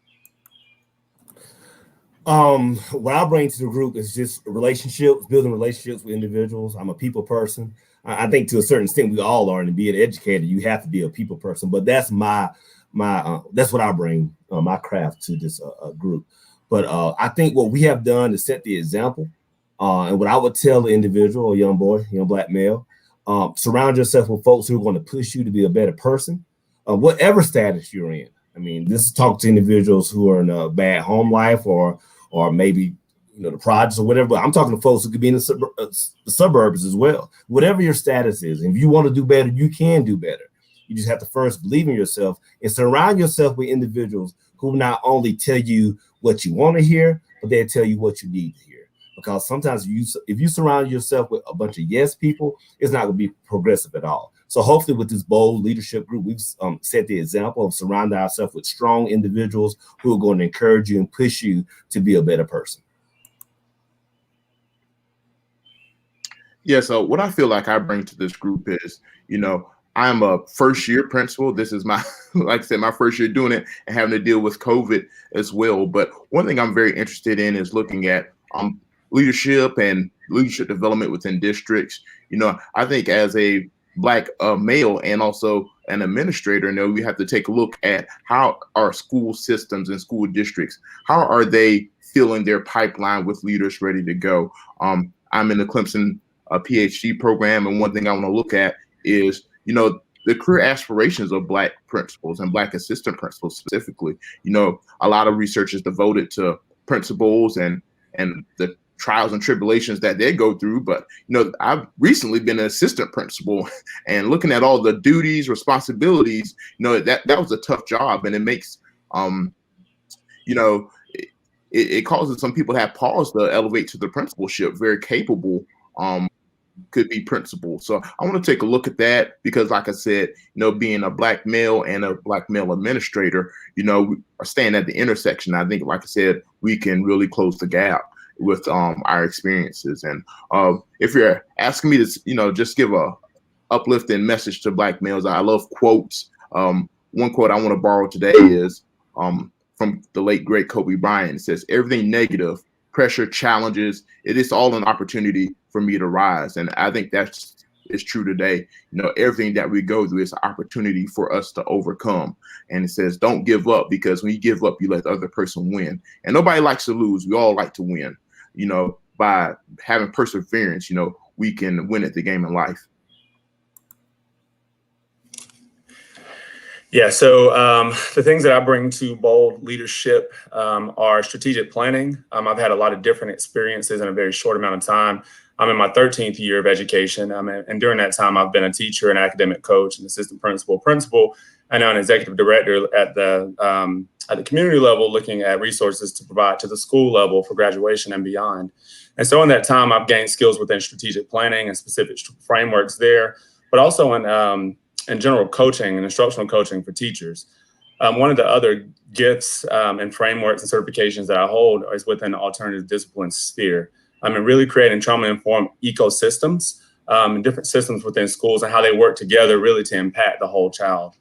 What I bring to the group is just relationships, building relationships with individuals. I'm a people person. I think to a certain extent we all are, and to be an educator, you have to be a people person. But that's that's what I bring my craft to this group. But I think what we have done is set the example. And what I would tell the individual, a young boy, young black male, surround yourself with folks who are going to push you to be a better person, whatever status you're in. I mean, this talk to individuals who are in a bad home life or maybe, the projects or whatever, but I'm talking to folks who could be in the suburbs as well. Whatever your status is, and if you want to do better, you can do better. You just have to first believe in yourself and surround yourself with individuals who not only tell you what you want to hear, but they'll tell you what you need to hear. Because sometimes if you surround yourself with a bunch of yes people, it's not going to be progressive at all. So hopefully with this bold leadership group, we've set the example of surrounding ourselves with strong individuals who are going to encourage you and push you to be a better person. Yeah, so what I feel like I bring to this group is, I'm a first year principal. This is my, like I said, my first year doing it and having to deal with COVID as well. But one thing I'm very interested in is looking at leadership and leadership development within districts. I think as a Black male and also an administrator, we have to take a look at how our school systems and school districts, how are they filling their pipeline with leaders ready to go? I'm in the Clemson PhD program, and one thing I want to look at is, the career aspirations of Black principals and Black assistant principals specifically. A lot of research is devoted to principals and the trials and tribulations that they go through. But, I've recently been an assistant principal and looking at all the duties, responsibilities, that was a tough job. And it makes, it causes some people to have pause to elevate to the principalship, very capable, could be principal. So I want to take a look at that because, like I said, being a Black male and a Black male administrator, we are staying at the intersection. I think, like I said, we can really close the gap with our experiences. And if you're asking me to, just give a uplifting message to Black males, I love quotes. One quote I want to borrow today is from the late great Kobe Bryant. It says, "Everything negative, pressure, challenges, it is all an opportunity for me to rise." And I think that's true today. Everything that we go through is an opportunity for us to overcome. And it says, don't give up, because when you give up, you let the other person win. And nobody likes to lose. We all like to win. By having perseverance, we can win at the game in life. Yeah, so the things that I bring to bold leadership are strategic planning. I've had a lot of different experiences in a very short amount of time. I'm in my 13th year of education, and during that time, I've been a teacher, an academic coach, an assistant principal, and now an executive director at the community level, looking at resources to provide to the school level for graduation and beyond. And so in that time, I've gained skills within strategic planning and specific frameworks there, but also in general coaching and instructional coaching for teachers. One of the other gifts and frameworks and certifications that I hold is within the alternative discipline sphere. And really creating trauma-informed ecosystems and different systems within schools and how they work together really to impact the whole child.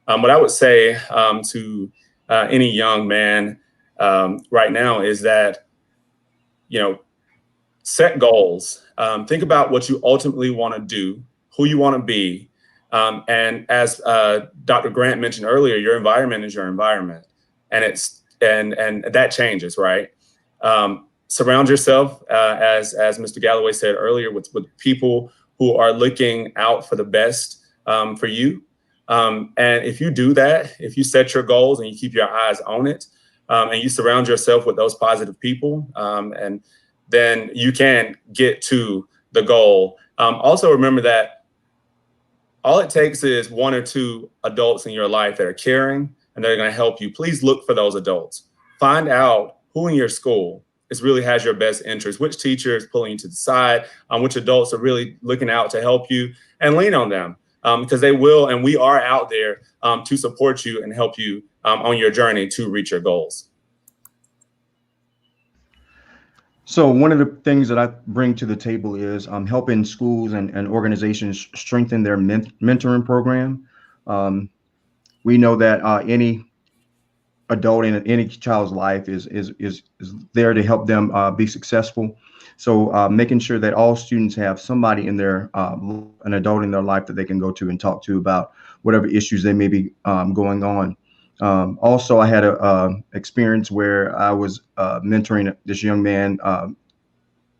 What I would say to any young man right now is that, set goals. Think about what you ultimately want to do, who you want to be. And as Dr. Grant mentioned earlier, your environment is your environment, and that changes, right? Surround yourself, as Mr. Galloway said earlier, with people who are looking out for the best for you. And if you do that, if you set your goals and you keep your eyes on it, and you surround yourself with those positive people, and then you can get to the goal. Also remember that all it takes is one or two adults in your life that are caring and they're going to help you. Please look for those adults. Find out who in your school really has your best interest, which teacher is pulling you to the side, which adults are really looking out to help you, and lean on them because they will, and we are out there to support you and help you on your journey to reach your goals. So one of the things that I bring to the table is helping schools and organizations strengthen their mentoring program. We know that any adult in any child's life is there to help them be successful. So making sure that all students have somebody in their an adult in their life that they can go to and talk to about whatever issues they may be going on. Also, I had a experience where I was mentoring this young man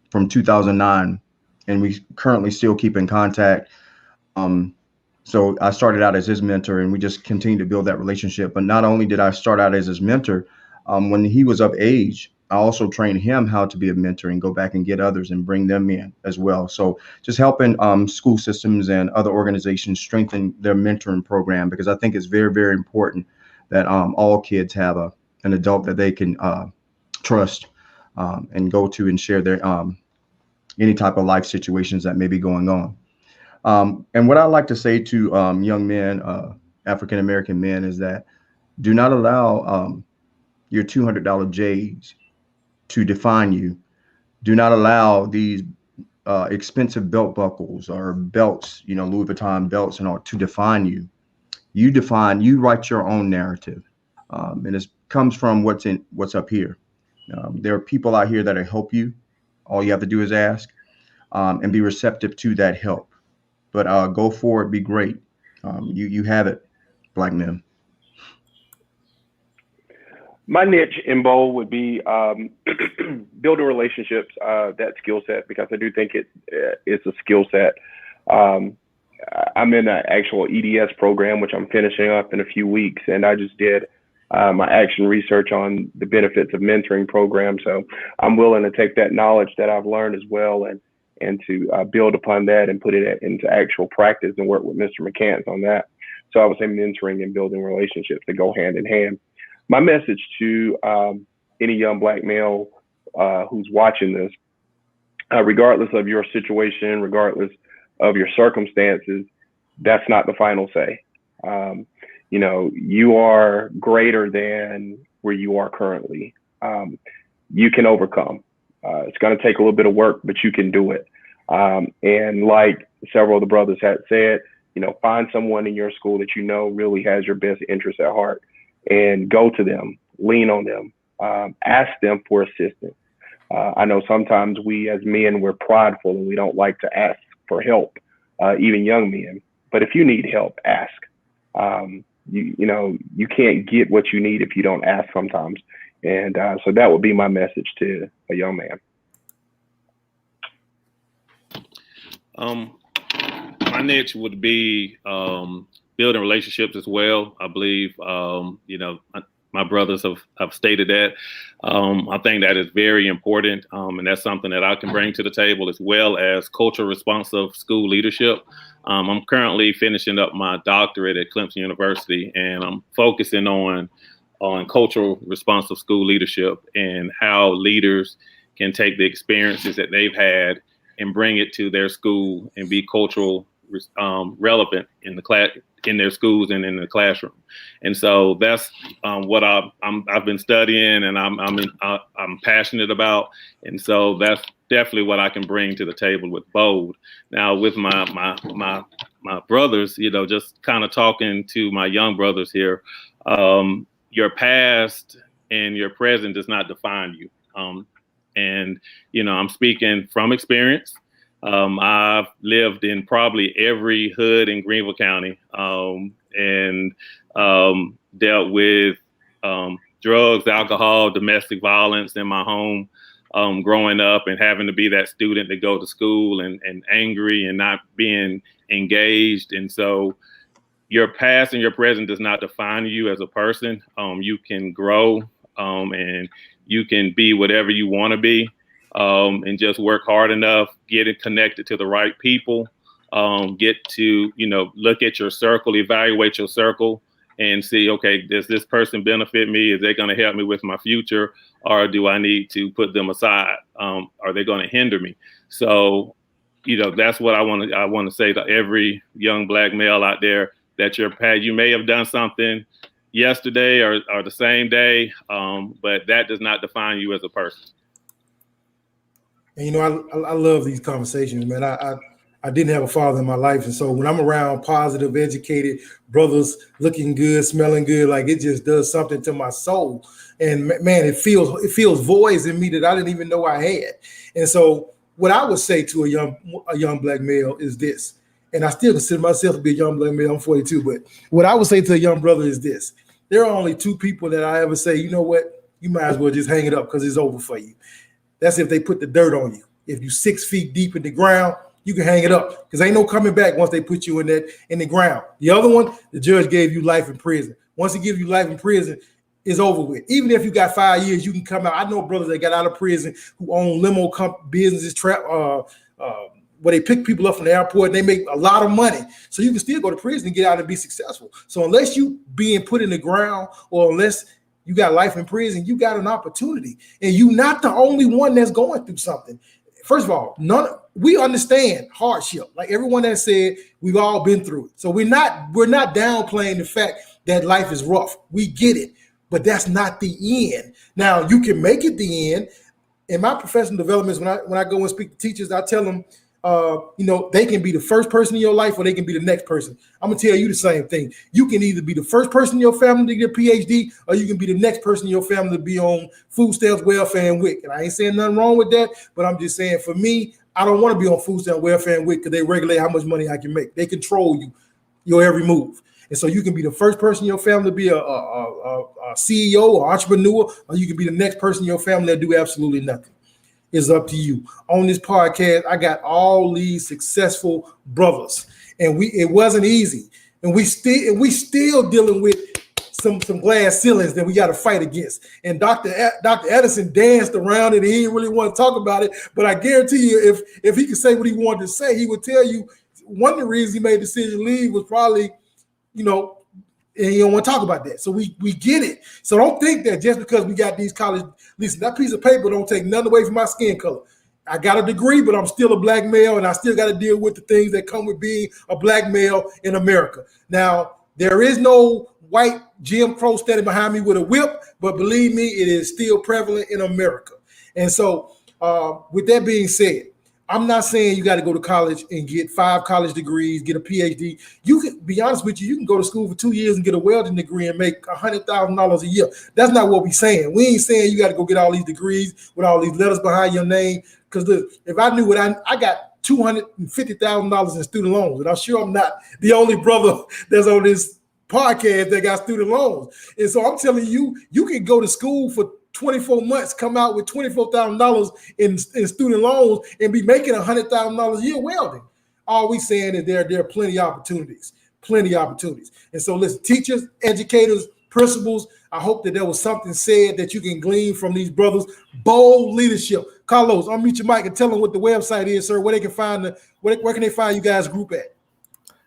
from 2009, and we currently still keep in contact. So I started out as his mentor, and we just continue to build that relationship. But not only did I start out as his mentor, when he was of age, I also trained him how to be a mentor and go back and get others and bring them in as well. So just helping school systems and other organizations strengthen their mentoring program, because I think it's very, very important that all kids have an adult that they can trust and go to and share their any type of life situations that may be going on. And what I like to say to young men, African-American men, is that do not allow your $200 J's to define you. Do not allow these expensive belt buckles or belts, Louis Vuitton belts and all, to define you. You write your own narrative. And it comes from what's up here. There are people out here that will help you. All you have to do is ask and be receptive to that help. But go forward, be great. You have it, Black men. My niche in bowl would be building relationships, that skill set, because I do think it's a skill set. I'm in an actual EDS program, which I'm finishing up in a few weeks, and I just did my action research on the benefits of mentoring programs. So I'm willing to take that knowledge that I've learned as well and to build upon that and put it into actual practice and work with Mr. McCants on that. So I would say mentoring and building relationships that go hand in hand. My message to any young Black male who's watching this, regardless of your situation, regardless of your circumstances, that's not the final say. You are greater than where you are currently. You can overcome. It's going to take a little bit of work, but you can do it. And like several of the brothers had said, find someone in your school that really has your best interest at heart, and go to them, lean on them, ask them for assistance. I know sometimes we as men, we're prideful and we don't like to ask for help, even young men. But if you need help, ask. You can't get what you need if you don't ask sometimes. And so that would be my message to a young man. My niche would be building relationships as well. I believe, my brothers have stated that. I think that is very important. And that's something that I can bring to the table, as well as culture responsive school leadership. I'm currently finishing up my doctorate at Clemson University, and I'm focusing on cultural responsive school leadership and how leaders can take the experiences that they've had and bring it to their school and be cultural relevant in the class, in their schools and in the classroom. And so that's what I've been studying, and I'm passionate about. And so that's definitely what I can bring to the table with Bold. Now with my brothers, you know, just kind of talking to my young brothers here, your past and your present does not define you. And, you know, I'm speaking from experience. I've lived in probably every hood in Greenville County, and dealt with drugs, alcohol, domestic violence in my home, growing up and having to be that student to go to school and angry and not being engaged. And so your past and your present does not define you as a person. You can grow, and you can be whatever you want to be, and just work hard enough, get it connected to the right people, get to, you know, look at your circle, evaluate your circle and see, okay, does this person benefit me? Is they going to help me with my future? Or do I need to put them aside? Are they going to hinder me? So, you know, that's what I want to say to every young Black male out there, that you may have done something yesterday or the same day, but that does not define you as a person. And, you know, I love these conversations, man. I didn't have a father in my life. And so when I'm around positive, educated brothers looking good, smelling good, like it just does something to my soul. And man, it feels voids in me that I didn't even know I had. And so what I would say to a young Black male is this, and I still consider myself to be a young Black male, I'm 42, but what I would say to a young brother is this: there are only two people that I ever say, you know what, you might as well just hang it up because it's over for you. That's if they put the dirt on you. If you're 6 feet deep in the ground, you can hang it up because ain't no coming back once they put you in the ground. The other one, the judge gave you life in prison. Once he gives you life in prison, it's over with. Even if you got 5 years, you can come out. I know brothers that got out of prison who own limo businesses, where they pick people up from the airport and they make a lot of money. So you can still go to prison and get out and be successful. So unless you being put in the ground or unless you got life in prison, you got an opportunity. And you're not the only one that's going through something. First of all, we understand hardship. Like everyone that said, we've all been through it. So we're not downplaying the fact that life is rough. We get it, but that's not the end. Now you can make it the end. In my professional developments, when I go and speak to teachers, I tell them, you know, they can be the first person in your life or they can be the next person. I'm gonna tell you the same thing. You can either be the first person in your family to get a PhD, or you can be the next person in your family to be on food stamps, welfare, and WIC. And I ain't saying nothing wrong with that, but I'm just saying for me, I don't want to be on food stamps, welfare, and WIC because they regulate how much money I can make. They control you, your every move. And so you can be the first person in your family to be a CEO or entrepreneur, or you can be the next person in your family that do absolutely nothing. It's up to you. On this podcast, I got all these successful brothers, and it wasn't easy, and we still dealing with some glass ceilings that we got to fight against. And Dr. Edison danced around it. He didn't really want to talk about it, but I guarantee you, if he could say what he wanted to say, he would tell you one of the reasons he made the decision to leave was probably, you know, and you don't want to talk about that. So we get it. So don't think that just because we got these college, listen, that piece of paper don't take nothing away from my skin color. I got a degree, but I'm still a Black male, and I still got to deal with the things that come with being a Black male in America. Now, there is no white Jim Crow standing behind me with a whip, but believe me, it is still prevalent in America. And so with that being said, I'm not saying you got to go to college and get 5 college degrees, get a PhD. You can be honest with you can go to school for 2 years and get a welding degree and make $100,000 a year. That's not what we're saying. We ain't saying you got to go get all these degrees with all these letters behind your name. Because if I knew what I got $250,000 in student loans, and I'm sure I'm not the only brother that's on this podcast that got student loans. And so I'm telling you, you can go to school for 24 months, come out with $24,000 in student loans and be making $100,000 a year welding. All we saying is there are plenty of opportunities. And so listen, teachers, educators, principals, I hope that there was something said that you can glean from these brothers. Bold leadership. Carlos, unmute your mic and tell them what the website is, sir. Where they can find where can they find you guys' group at?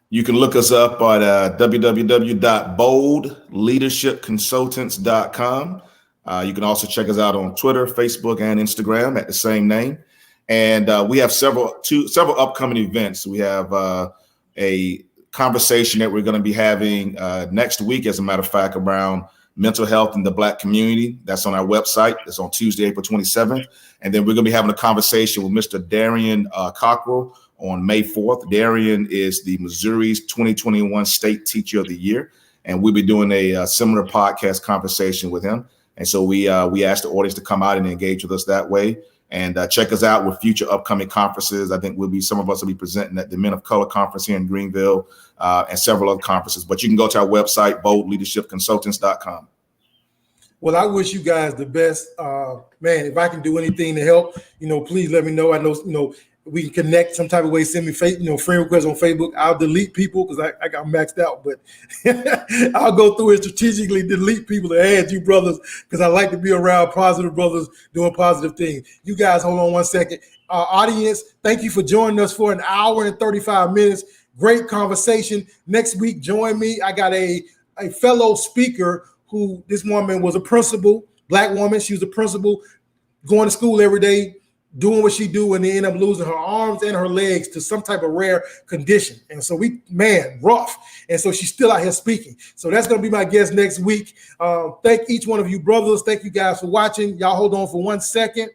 You can look us up at www.boldleadershipconsultants.com. You can also check us out on Twitter, Facebook, and Instagram at the same name. And we have several upcoming events. We have a conversation that we're going to be having next week, as a matter of fact, around mental health in the Black community. That's on our website. It's on Tuesday, April 27th. And then we're going to be having a conversation with Mr. Darian Cockrell on May 4th. Darian is the Missouri's 2021 State Teacher of the Year. And we'll be doing a similar podcast conversation with him. And so we asked the audience to come out and engage with us that way. And check us out with future upcoming conferences. I think some of us will be presenting at the Men of Color Conference here in Greenville and several other conferences. But you can go to our website, boldleadershipconsultants.com. Well, I wish you guys the best. Man, if I can do anything to help, please let me know. I know, we can connect some type of way. Send me, friend requests on Facebook. I'll delete people because I got maxed out, but I'll go through and strategically delete people to add you brothers because I like to be around positive brothers doing positive things. You guys, hold on one second. Audience, thank you for joining us for an hour and 35 minutes. Great conversation. Next week, join me. I got a fellow speaker who, this woman was a principal, Black woman. She was a principal, going to school every day, doing what she do, and then end up losing her arms and her legs to some type of rare condition. And so rough. And so she's still out here speaking. So that's going to be my guest next week. Thank each one of you brothers. Thank you guys for watching. Y'all hold on for 1 second.